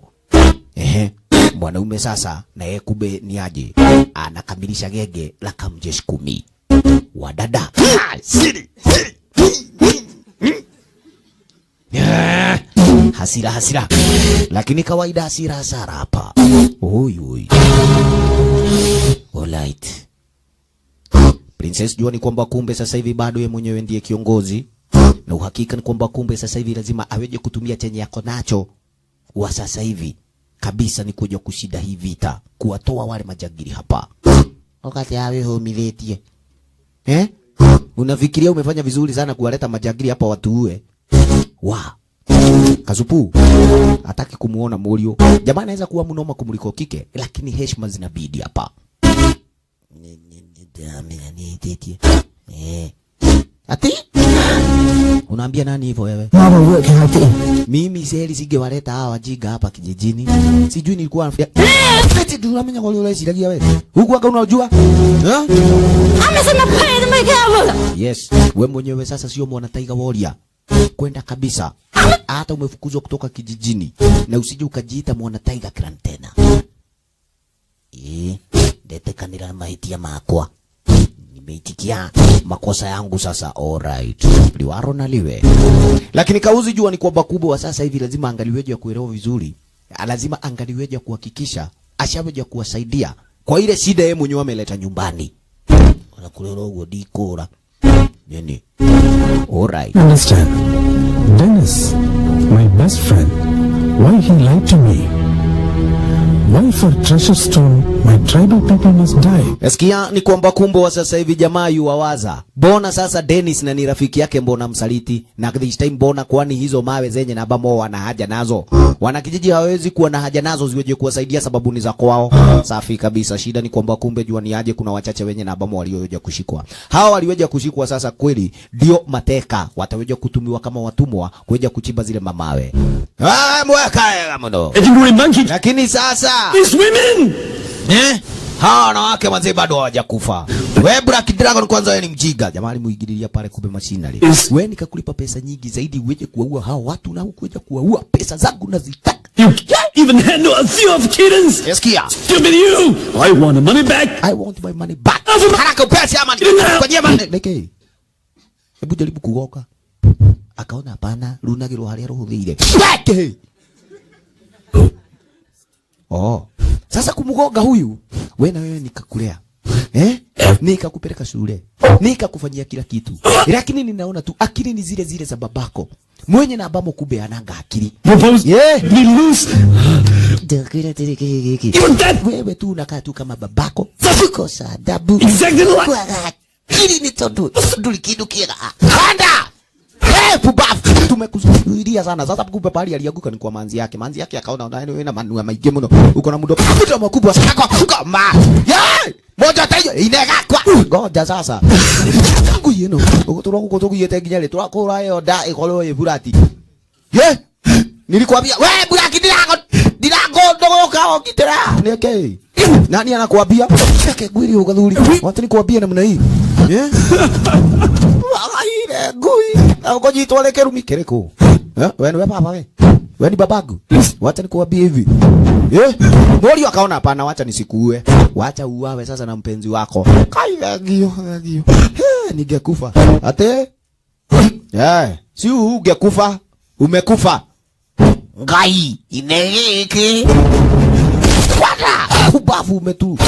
Mwanaume sasa na yeye kumbe ni aje. Anakamilisha gege la kamjeshi 10. Wadada. Hasira. Lakini kawaida hasira hasara hapa. Oi. Alright. Princess jua ni kwamba kumbe sasa hivi bado yeye mwenyewe ndiye kiongozi. Na uhakika ni kwamba kumbe sasa hivi lazima aweje kutumia chenye yako nacho. Wa sasa hivi kabisa ni kuja kushida hii vita, kuwatoa wale majagiri hapa. Wakati awe humiletie. Unafikiria umefanya vizuri sana kuwaleta majagiri hapa watuue. Kasupu hataki kumuona Morio. Jamaa anaweza kuwa mnoma kumuliko kike, lakini heshima zinabidi hapa. Ati? Unaambia nani hivyo wewe? Mimi seli singewaleta hawa wajiga hapa kijijini. Sijui nilikuwa nafia. Ati tunamenya kwa yule silagia wewe. Huku aka unajua? Amesema pale mmegawa. Yes, wewe mwenyewe sasa sio mwana Tiger Warrior. Kwenda kabisa. Hata umefukuzwa kutoka kijijini na usije ukajiita mwana Tiger Clan tena. Dete kanila mahiti ya makwa. Nimeitikia makosa yangu sasa. Alright. Liwaro na liwe. Lakini kauzi jua ni kwamba kubwa sasa hivi lazima angaliweje kuelewa vizuri. Lazima angaliweje kuhakikisha ashaweje kuwasaidia kwa ile shida yeye mwenyewe ameleta nyumbani. Wanakulero ugo dikora. Nini? Alright. Understand. Dennis, my best friend, why he lied to me? Why for treasure stone my tribal people must die? Esikia ni kwamba kumbo wa sasa hivi jamaa yuwawaza. Mbona sasa Dennis na ni rafiki yake mbona msaliti? Na this time mbona kwani hizo mawe zenye na bamo wana haja nazo? Wanakijiji hawezi kuwa na haja nazo ziweje kuwasaidia sababu ni za kwao. Safi kabisa. Shida ni kwamba kumbe jua ni aje kuna wachache wenye na bamo walioje kushikwa. Hawa walioje kushikwa sasa kweli ndio mateka. Wataweje kutumiwa kama watumwa kuja kuchimba zile mamawe. Mweka mno. Lakini sasa These women! hawa wanawake wazee bado hawajakufa. Wewe Black Dragon kwanza wewe ni mjiga. Jamaa alimuigilia pale kumbe machinery. Wewe nikakulipa pesa nyingi zaidi uweje kuwaua hao watu na hukuja kuwaua pesa zangu nazitaka. You can't even handle a few of kittens! Eskia. Stupid you! I want the money back! I want my money back. Haraka pesa ya money. Kwa jema leke. Hebu jaribu kuoka. akaona hapana runagirwo haria ruhuthire. Oh, sasa kumgonga huyu, wewe na wewe nikakulea. Nikakupeleka shule. Nikakufanyia kila kitu. Lakini ninaona tu akili ni zile zile za babako. Mwenye na ambamo kumbe ananga akili. Wewe tu unakaa tu kama babako. Kosa adabu. Akili ni tondu. Dulikidu kira. Handa! Pubafu tumekusudia sana. Sasa kumbe pali alianguka ni kwa manzi yake. Manzi yake akaona wewe na manua maige mno. Uko na mudo mkubwa sana kwa ngoma. Moja tayo inega kwa. Ngoja sasa. Kuyeno. Uko yete ginyale turakora yo da ikolo ye burati. Nilikwambia wewe buraki dirago dogo kao kitera. Neke. Nani anakuambia? Kake gwiri ugadhuri. Watu nikwambia namna hii. Ile gui au jitwale kerumi kereko wewe baba wewe ni babagu wacha nikuambie hivi Mori akaona hapana wacha nisikuue wacha uawe sasa na mpenzi wako kaigio ningekufa ate si ungekufa umekufa ngai ineke kubafu umetu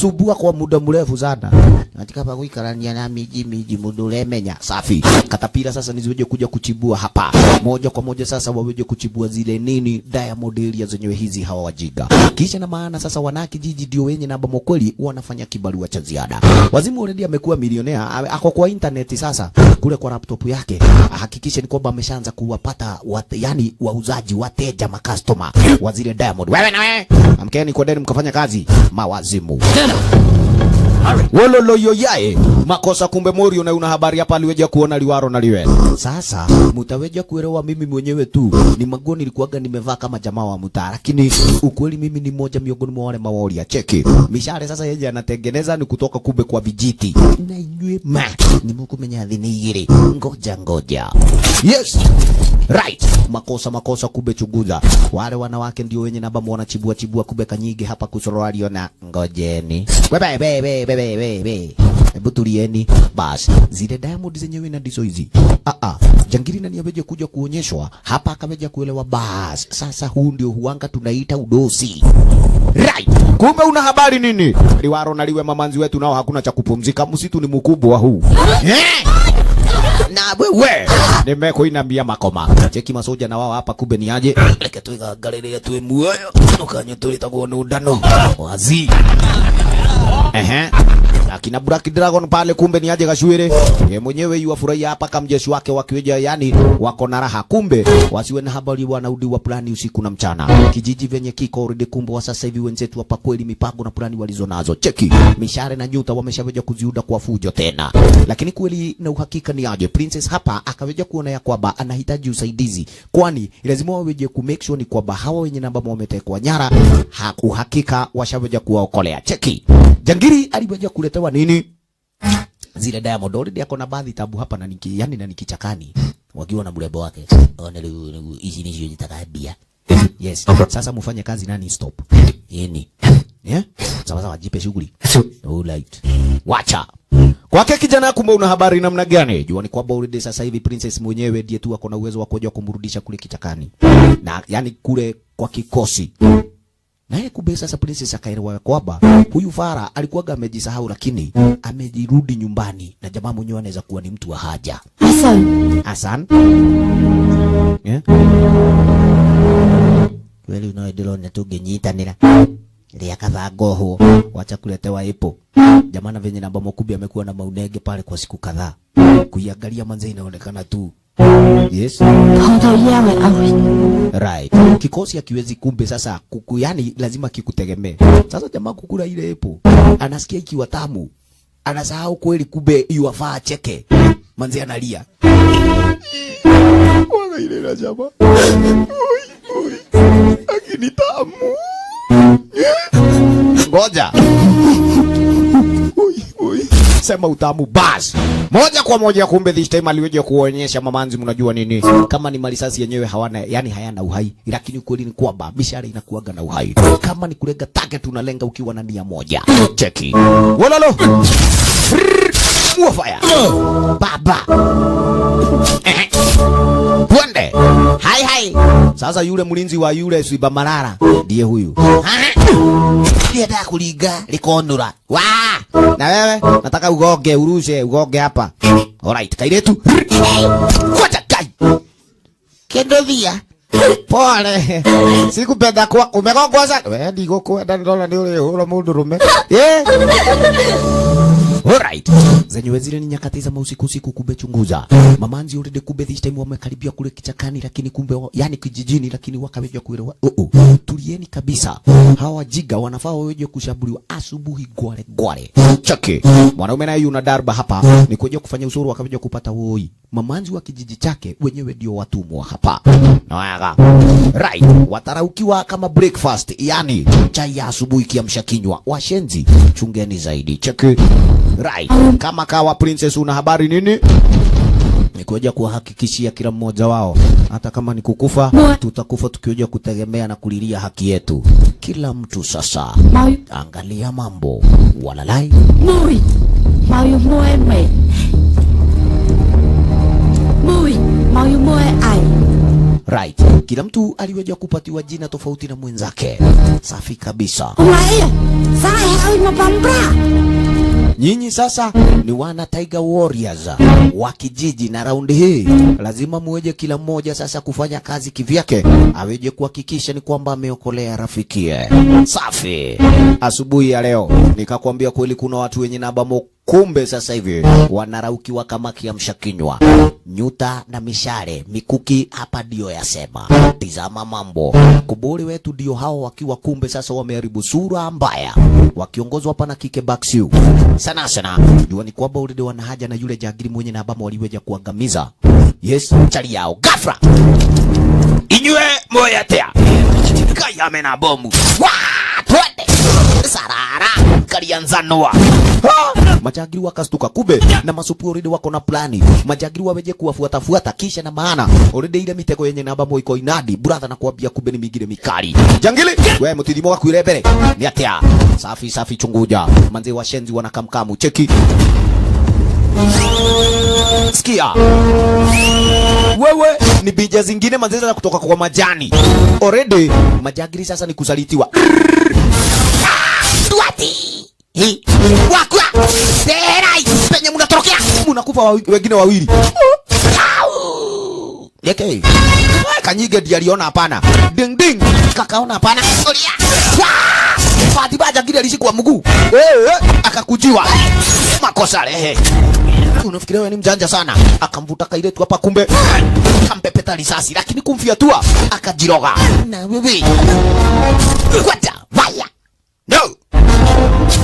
subua kwa muda mrefu sana katika pa kuikarania na miji mudule menya safi katapira sasa niziweje kuja kuchibua hapa moja kwa moja sasa waweje kuchibua zile nini Diamond area zenyewe hizi hawa wajiga kisha na maana sasa wanaki jiji ndio wenye namba mokweli wanafanya kibarua cha ziada wazimu already amekuwa milionea ako kwa internet sasa kule kwa laptop yake hakikisha ni kwamba ameshaanza kuwapata yani wauzaji wateja makastoma wa zile Diamond wewe na wewe amkeni kwa ndani mkafanya kazi mawazimu wololo yoyae makosa kumbe Mori una habari hapa aliweja kuona liwaro na liwe sasa mutaweja kuelewa mimi mwenyewe tu ni magoni nilikuwaga nimevaa kama jamaa wa mtaa lakini ukweli mimi ni mmoja miongoni mwa wale mawaria cheki mishare sasa yeye anatengeneza ni kutoka kumbe kwa vijiti na inywe ni mkumenya dhinigiri ngoja yes right makosa kumbe chuguza wale wanawake ndio wenye namba wanachibua kumbe kanyige hapa kusoroliona ngojeni bebe hebu tulieni basi zile Diamond zenyewe na ndizo hizi jangiri nani ameje kuja kuonyeshwa hapa akameja kuelewa basi sasa huu ndio huanga tunaita udosi right kumbe una habari nini liwaro na liwe mamanzi wetu nao hakuna cha kupumzika msitu ni mkubwa huu na wewe nimekuinambia makoma cheki masoja na wao hapa kumbe ni aje leke tuigagalele tuwe muoyo tukanyo tulitakuwa ndano wazi akina Black Dragon pale kumbe ni aje Gashwere yeye mwenyewe yuafurahia hapa kama jeshi wake wakiweja yani wako na raha kumbe wasiwe na habari wanaudi wa plani usiku na mchana kijiji venye kiko already kumbe wa sasa hivi wenzetu hapa kweli mipango na plani walizonazo cheki mishare na nyuta wameshaweja kuziuda kwa fujo tena lakini kweli na uhakika ni aje Princess hapa akaweja kuona ya kwamba anahitaji usaidizi kwani lazima waweje ku make sure ni kwamba hawa wenye namba wametekwa nyara uhakika washaweja kuwaokolea cheki jangiri aliweja kuletewa nini zile Diamond already yako na baadhi tabu hapa na niki yani na nikichakani wakiwa na mrembo wake ona hizi ni hiyo nitakabia yes sasa mfanye kazi nani stop yeni sawa wajipe shughuli alright wacha kwake kijana kumbe una habari namna gani jua ni kwamba already sasa hivi Princess mwenyewe ndiye tu ako na uwezo wa kuja kumrudisha kule kichakani na yani kule kwa kikosi naye kumbe sasa Princess akaelewa kwamba huyu Fara alikuwa amejisahau lakini amejirudi nyumbani na jamaa mwenyewe anaweza kuwa ni mtu wa haja Hassan kweli unaendelea na tugenyita nila ile kadhaa goho wacha kuletewa ipo jamaa na venye namba mkubi amekuwa na maunege pale kwa siku kadhaa kuiangalia manze inaonekana tu yes right kikosi akiwezi kumbe sasa kuku yani lazima kikutegemee sasa jamaa kukula ile ipo anasikia ikiwa tamu anasahau kweli kumbe yuafaa cheke manze analia wana ile na jamaa akini tamu ngoja sema utamu basi moja kwa moja kumbe this time aliweje kuonyesha mamanzi mnajua nini kama ni malisasi yenyewe hawana yani hayana uhai lakini kweli ni kwamba bishara inakuaga na uhai kama ni kulenga target unalenga ukiwa na nia moja cheki wololo Wafaya. Baba. Twende. Hai. Sasa yule mlinzi wa yule Swiba Marara ndiye huyu. Ndiye nataka kuliga likonura. Na wewe nataka ugoge hapa. Alright, kairetu. Kwacha kai. Kendovia. Pole. Sikupenda kwa umegongwa sana. Wewe ndigo kwenda ndola ndio ule mundu rume. Alright. Zenyewe zile ni nyakati za usiku kumbe chunguza. Mamanzi already kumbe this time wamekaribia kule kichakani lakini kumbe yani kijijini lakini wakaweja kuelewa. Tulieni kabisa. Hawa jiga wanafaa waweje kushambuliwa asubuhi gware. Chake. Mwanaume naye yuna darba hapa ni kuja kufanya usuru wakaweja kupata woi. Mamanzi wa kijiji chake wenyewe ndio watumwa hapa. Nawaga. Right. Wataraukiwa kama breakfast yani chai ya asubuhi kiamsha kinywa. Washenzi chungeni zaidi. Cheke. Right. Kama kawa princess una habari nini? Ni kuja kuhakikishia kila mmoja wao hata kama ni kukufa tutakufa tukioja kutegemea na kulilia haki yetu. Kila mtu sasa angalia mambo. Walalai. Mui. Mau yu mua mày. Mui. Mau yu mua ai. Right. Kila mtu aliweja kupatiwa jina tofauti na mwenzake. Safi kabisa. Nyinyi sasa ni wana Tiger Warriors wa kijiji na raundi hii lazima muweje kila mmoja sasa kufanya kazi kivyake aweje kuhakikisha ni kwamba ameokolea rafikie. Safi. Asubuhi ya leo nikakwambia kweli kuna watu wenye nabamo kumbe sasa hivi wanaraukiwa kama kiamsha kinywa. Nyuta na mishale mikuki hapa ndio yasema. Tizama mambo. Kuburi wetu ndio hao wakiwa kumbe sasa wameharibu sura mbaya. Wakiongozwa hapa na Kike Baksiu. Sana. Jua ni kwamba ulide wana haja na yule jagiri mwenye na abamo waliweja kuangamiza. Yes, chali yao. Gafra. Inywe moya tea. Kaya mena bomu. Twende. Sarara. Kalianzanoa. Majagiri wakastuka kube na masupu already wako na plani. Majagiri waweje kuwafuata kisha na maana already ile mitego yenye namba moiko inadi brother na kuambia kube ni migire mikali. Jangili wewe mutidimo wako ile mbele ni atia. Safi chunguja manze wa shenzi wanakamkamu cheki. Sikia. Wewe ni bija zingine manze za kutoka kwa majani. Already majagiri sasa ni kusalitiwa. Tuati. Wakwa Terai penye mnatorokea mnakufa wengine wawili. Yeke Kanyige ndiye aliona hapana. Ding kakaona hapana. Olia Fatiba jagiri alishikwa mguu akakujiwa makosa lehe. Unafikiria wewe ni mjanja sana. Akamvuta kaile tu hapa kumbe kampepeta risasi lakini kumfiatua akajiroga. Na wewe kwata vaya. No.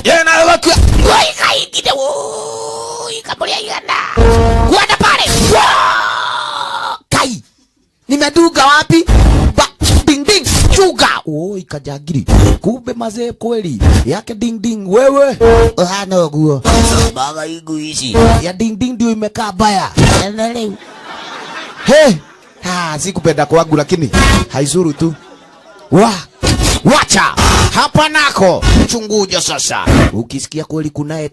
Yena wakwa wai kaingine woi kamulia yanda kuenda pale kai nimeduga wapi ding chuga oi kajagiri kumbe mazee kweli yake ding wewe hana guo baga iguishi ya ding ndio imekaa baya he sikupenda kwangu lakini haizuru tu wacha hapa nako chunguja sasa. Ukisikia kweli kunaye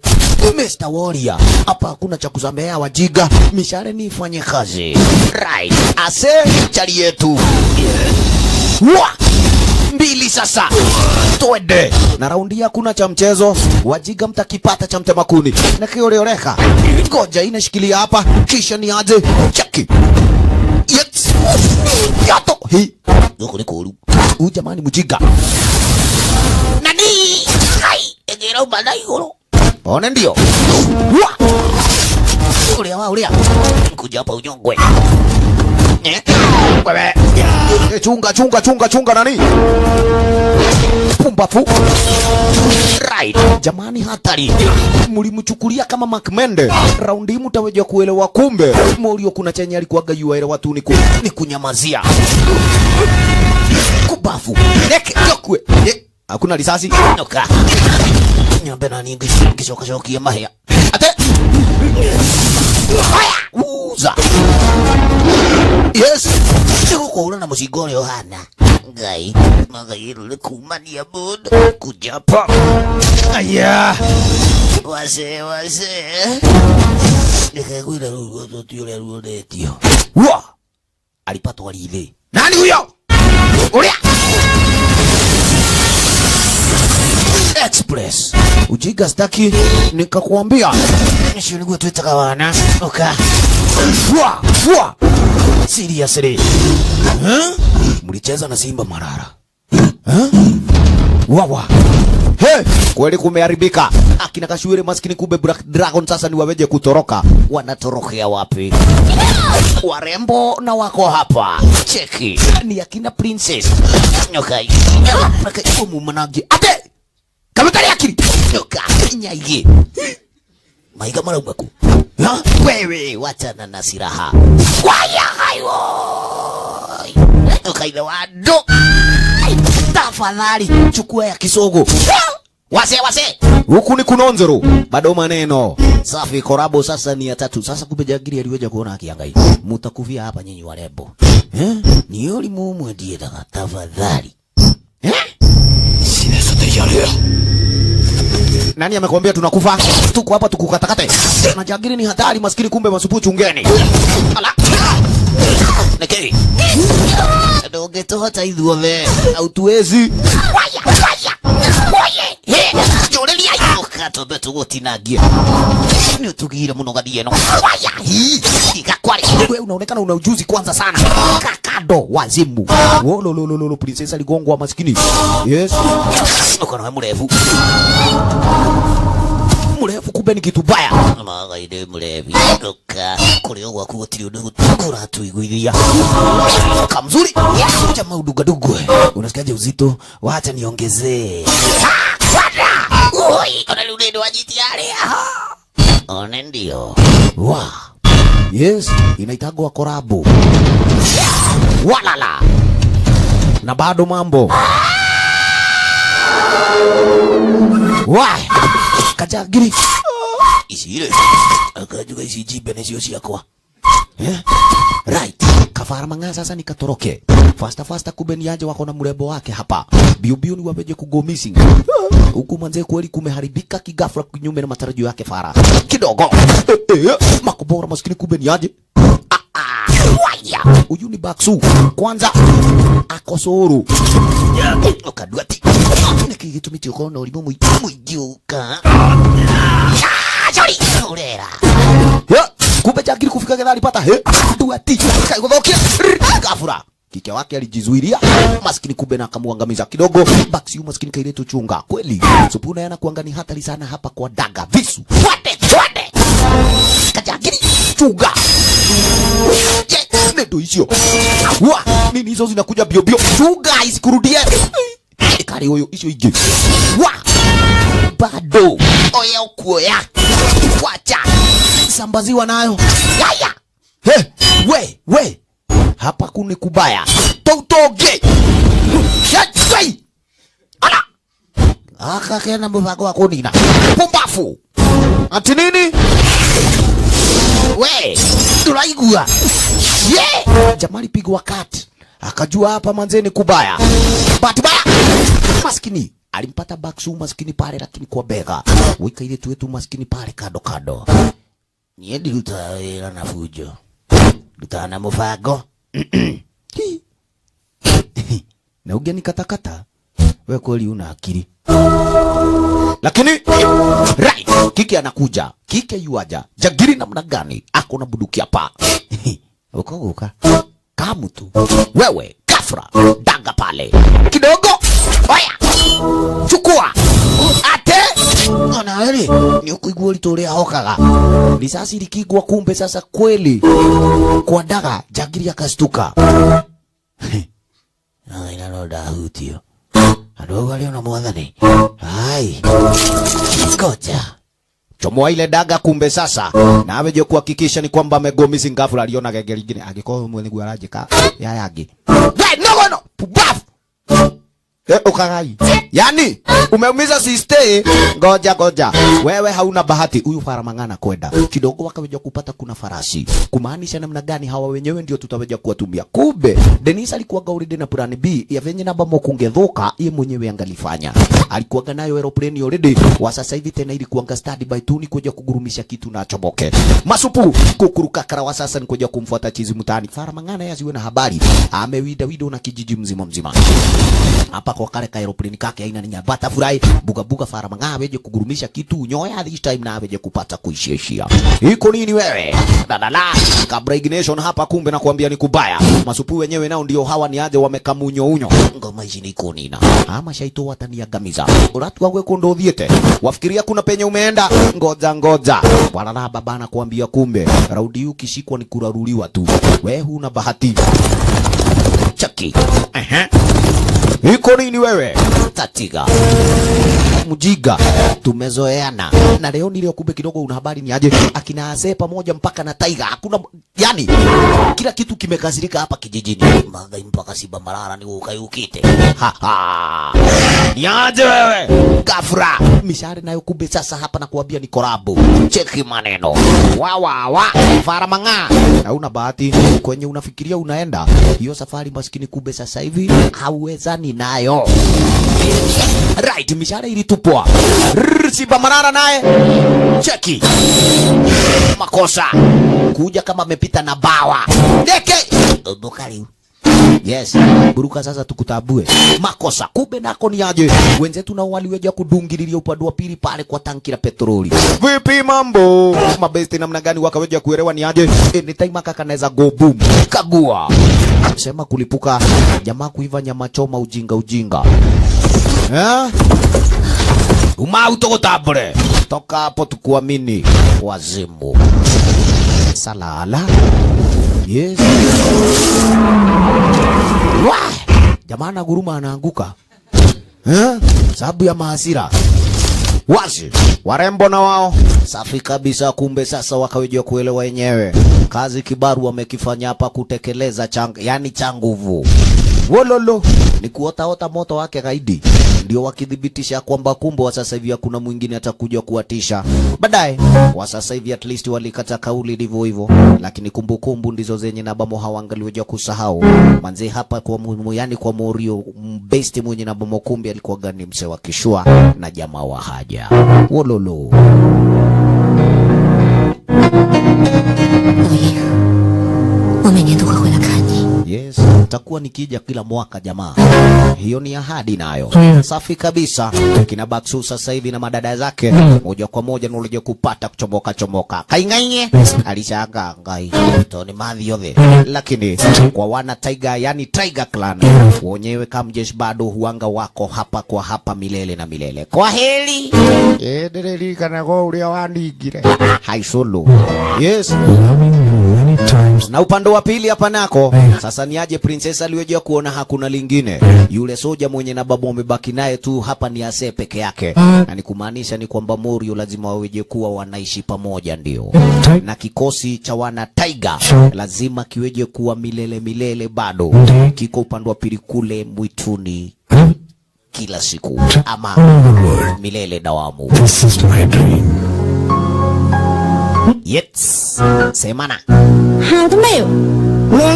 Mr. Warrior hapa hakuna cha kusamea wajiga mishale ni ifanye kazi. Right. Ase chali yetu. Mbili sasa. Twende. Na raundi hakuna cha mchezo. Wajiga mtakipata cha mtemakuni. Na kioleka. Ngoja inashikilia hapa kisha ni aje. Chaki. Yes. Yato. Hii. Yoko ni kuru. Jamani mjiga. Nani? Hai, egera ubadai goro. Ona ndio. Ulia. Kuja hapa unyongwe. Wewe. Chunga nani? Pumbafu. Right. Jamani hatari. Mlimchukulia kama Makmende. Raundi hii mtaweja kuelewa kumbe. Morio kuna chenye alikuwaga yuaele watu ni kunyamazia. Kubafu. Yokwe. Hakuna risasi. Noka. Nyambe nani ngishoka mahia. Ate. Haya. Uza. Yes. Siko ula na musigoni Yohana. Ngai. Magai ile kumania bod. Kujapa. Aya. Wase. Nikakuita rugo tule rugo tio. Wa! Alipatwa lile. Nani huyo? Ulia! Express. Ujiga staki nikakuambia. Nishuliguwa tuitaka wana. Oka. Fua. Seriously. Mlicheza na Simba Marara. Wawa. Kweli kumeharibika. Akina Kashuire maskini kumbe Black Dragon sasa ni waweje kutoroka. Wanatorokea wapi? Warembo na wako hapa. Cheki. Ni akina Princess. Okay. Manage. Ate! Kametari akili. Nyoka. Nyaige. Maiga mara ubaku. Wewe wachana na siraha. Kwaya hayo. Ukaile wado. Tafadhali chukua ya kisogo. Wase. Huku ni kunonzero. Bado maneno. Safi korabo sasa ni ya 3. Sasa kumbe Jagiri aliweja kuona akiangai. Mutakufia hapa nyinyi warembo. Ni yoli mumu ndiye tafadhali. Sina sote yale. Nani amekwambia tunakufa? Tuko hapa tukukatakate. Na Jagiri ni hatari maskini kumbe masupu chungeni. Ala. Nekei. Doge tohata idhuove. Au tuwezi. Waya. Jorelia yoka betu gotinagia. Ni utugira muno gadieno. Waya. Ikakwari. Wewe unaonekana una ujuzi kwanza sana. Kakado wazimu. Wololololo princess aligongwa maskini. Yes. Uko na mrefu. Mrefu kumbe ni kitu baya. Magaide mrefu. Doka kulio kwa kutiri udogo tukura tuiguilia. Kamzuri. Chama udugadugu. Unasikiaje uzito? Wacha niongezee. Oi, kuna ludedo wajitiari. One ndio. Wa. Yes, inaitagwa korabo. Walala. Na bado mambo. Why? Kajagiri. Isire. Akajuga isijibe na sio siakwa. Right. Kafara manga sasa nikatoroke. Fasta kubeniaje wako na mrembo wake hapa. Biu ni wapeje kugo missing. Huku manze kweli kumeharibika kigafra kinyume na matarajio yake Fara. Kidogo. Makobora maskini kubeniaje. Waya. Uyu ni Baksu. Kwanza akosoro. Okaduati. Nikigitumiti ukono ulimu muijuka. Sorry. Urera. Kumbe Jagiri kufika gedha alipata duati. Kaigothokia. Gafura. Kike wake alijizuilia. Maskini kumbe na akamuangamiza kidogo. Baksu maskini kailetu chunga. Kweli. Supuna yana kuangani hatari sana hapa kwa daga. Visu. Twende. Kajagiri. Chunga. Nedo isio. Wa, nini hizo zinakuja bio. Chunga isikurudie. Kari huyo isio ije. Wa. Bado. Oya ukuoya. Wacha. Sambaziwa nayo. Yaya. We. Hapa kune kubaya. Toutoge. Shai. Ala. Aka kena mbago wako nina. Pumbafu. Ati nini? We. Tulaigua. Jamali pigwa kati. Akajua hapa manzeni kubaya. Batibaya. Maskini. Alimpata Baksu maskini pale lakini kwa bega. Wika ile tuwetu maskini pale kado. Niedi utaela na fujo. Utana mufago. Na ugeni katakata. Wewe kweli una akili. Lakini right, Kiki anakuja. Kiki yuaja. Jagiri namna gani? Ako na buduki hapa. Ukoguka. Kamu tu. Wewe kafra daga pale. Kidogo. Oya. Chukua. Ate. Ona heri. Ni ukuigua litolea hokaga. Risasi likigwa kumbe sasa kweli. Kwa daga Jagiri akastuka. Inanoda hutio. Adogo aliona mwadhani. Hai. Ngoja. Chomoa ile daga kumbe sasa. Na aweje kuhakikisha ni kwamba amegomisi ngafula aliona gege lingine. Agiko mwene guarajika. Yagi. No. Pubafu. Ukagai. Yani umeumiza sister. Ngoja. Wewe hauna bahati. Huyu Faramangana kwenda. Kidogo wakaweja kupata kuna farasi. Kumaanisha namna gani hawa wenyewe ndio tutaweja kuwatumia. Kumbe Dennis alikuwa gauride na plan B ya venye namba mokungedhoka yeye mwenyewe angalifanya. Alikuwa nayo aeroplane already. Wa sasa hivi tena ilikuwa study by tuni kuja kugurumisha kitu na chomoke. Masupu kukuruka karawa sasa ni kuja kumfuata chizi mtaani. Faramangana yasiwe na habari. Amewida wido na kijiji mzima. Hapa kwa kare ka aeroplane kake aina ni butterfly buga Faramangana weje kugurumisha kitu nyoya this time na weje kupata kuishia. Iko nini wewe? Dadala kabla ignition hapa kumbe na kuambia ni kubaya. Masupu wenyewe nao ndio hawa ni aje wamekamunyo. Ngoma hizi ni konina. Ama shaito wataniagamiza. Uratu wangu kondo thiete. Wafikiria kuna penye umeenda? Ngoja. Wala baba na kuambia kumbe raudi ukishikwa ni kuraruliwa tu. Wewe huna bahati. Chaki. Iko nini wewe? Tatiga. Mjiga. Tumezoeana. Na leo nilio kumbe kidogo una habari ni aje akina Ase pamoja mpaka na Tiger. Hakuna yani kila kitu kimekasirika hapa kijijini. Magai mpaka Simba Marara ni ukayukite. Ni aje wewe? Gafra. Mishari nayo kumbe sasa hapa na kuambia ni korabo. Cheki maneno. Wa. Faramangana. Hauna bahati kwenye unafikiria unaenda. Hiyo safari maskini kumbe sasa hivi hauwezani nayo. Right, mishare ilitupwa. Simba Marara naye. Cheki. Makosa. Kuja kama amepita na bawa. Deke. Bokari. Yes, buruka sasa tukutabue. Makosa kumbe nako ni aje. Wenzetu na waliweja kudungililia upande wa pili pale kwa tanki la petroli. Vipi mambo? Mabesti namna gani wakaweja kuelewa ni aje? Ni time kanaweza go boom. Kagua. Sema kulipuka jamaa kuiva nyama choma ujinga. Umautogotabure. Toka hapo tukuamini wazimu. Salala. Yes. Wah! Jamaa na guruma anaanguka. Sababu ya mahasira. Wazi. Warembo na wao. Safi kabisa kumbe sasa wakaweja kuelewa wenyewe. Kazi kibaru wamekifanya hapa kutekeleza cha nguvu. Wololo. Ni kuota moto wake gaidi. Ndio wakidhibitisha kwamba kumbe wa sasa hivi hakuna mwingine atakuja kuwatisha. Baadaye wa sasa hivi at least walikata kauli ndivyo hivyo, lakini kumbukumbu ndizo zenye na bamo hawangaliweza kusahau. Manze hapa kwa yani kwa Morio best mwenye na bamo kumbe alikuwa gani mse wa kishua na jamaa wa haja. Wololo. Yes, takuwa nikija kila mwaka jamaa. Hiyo ni ahadi nayo. Safi kabisa. Kina Baksu sasa hivi na madada zake moja kwa moja nulije kupata kuchomoka. Kaingainye alishanga ngai. Toni madhi yote. Lakini kwa wana Tiger yani Tiger Clan wenyewe kama jeshi bado huanga wako hapa kwa hapa milele na milele. Kwa heri. Dereli kana go ule wandigire. Hai solo. Yes. Na upande wa pili hapa nako sasa ni aje princess aliweja kuona hakuna lingine. Yule soja mwenye na babu amebaki naye tu hapa ni Ase peke yake. Na ni kumaanisha ni kwamba Morio lazima waweje kuwa wanaishi pamoja ndio. Na kikosi cha wana Tiger lazima kiweje kuwa milele bado. Kiko upande wa pili kule mwituni kila siku ama milele dawamu. This is my dream. Yes. Semana. 好的没有？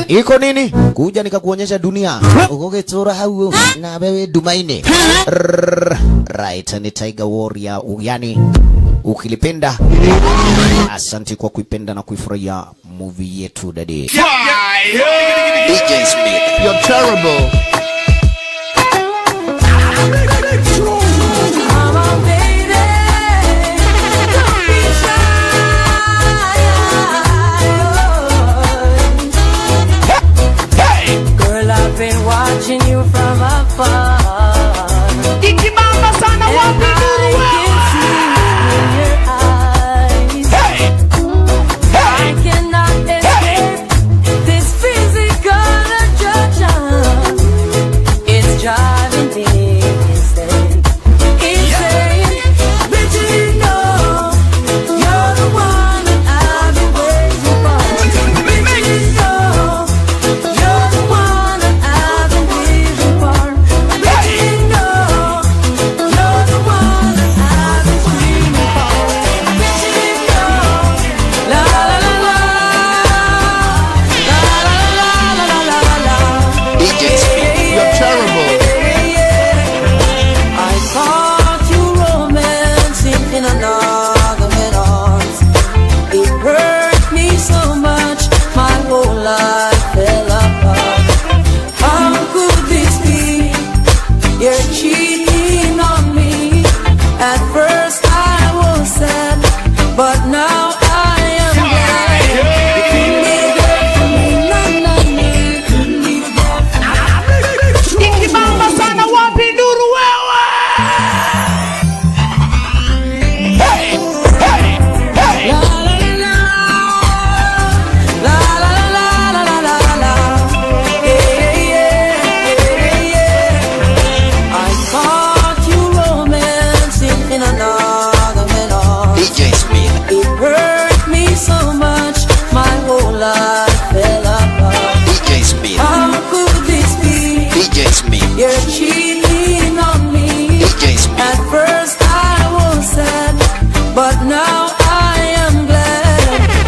Iko nini? Kuja nikakuonyesha dunia. Ukoge tsura hau na wewe dumaine. Right, ni Tiger Warrior. Yani ukilipenda asante kwa kuipenda na kuifurahia movie yetu dadi. DJ Smith, you're terrible. Been watching you from afar. Ikibamba sana wapi nuru I cannot escape this physical attraction. At first I was sad, but now I am glad.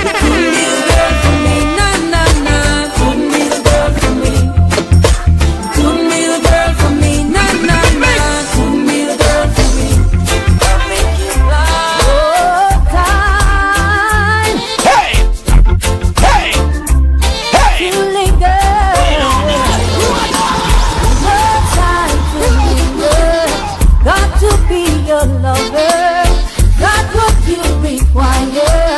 You couldn't be the girl for me, nah, nah, nah. Couldn't be the girl for me. Couldn't be the girl for me, nah, nah, nah. Couldn't be the girl for me. I'll make you fly. Oh, time. Hey! Hey! Hey! You linger. Oh, time to linger. Got to be your lover. Got what you require.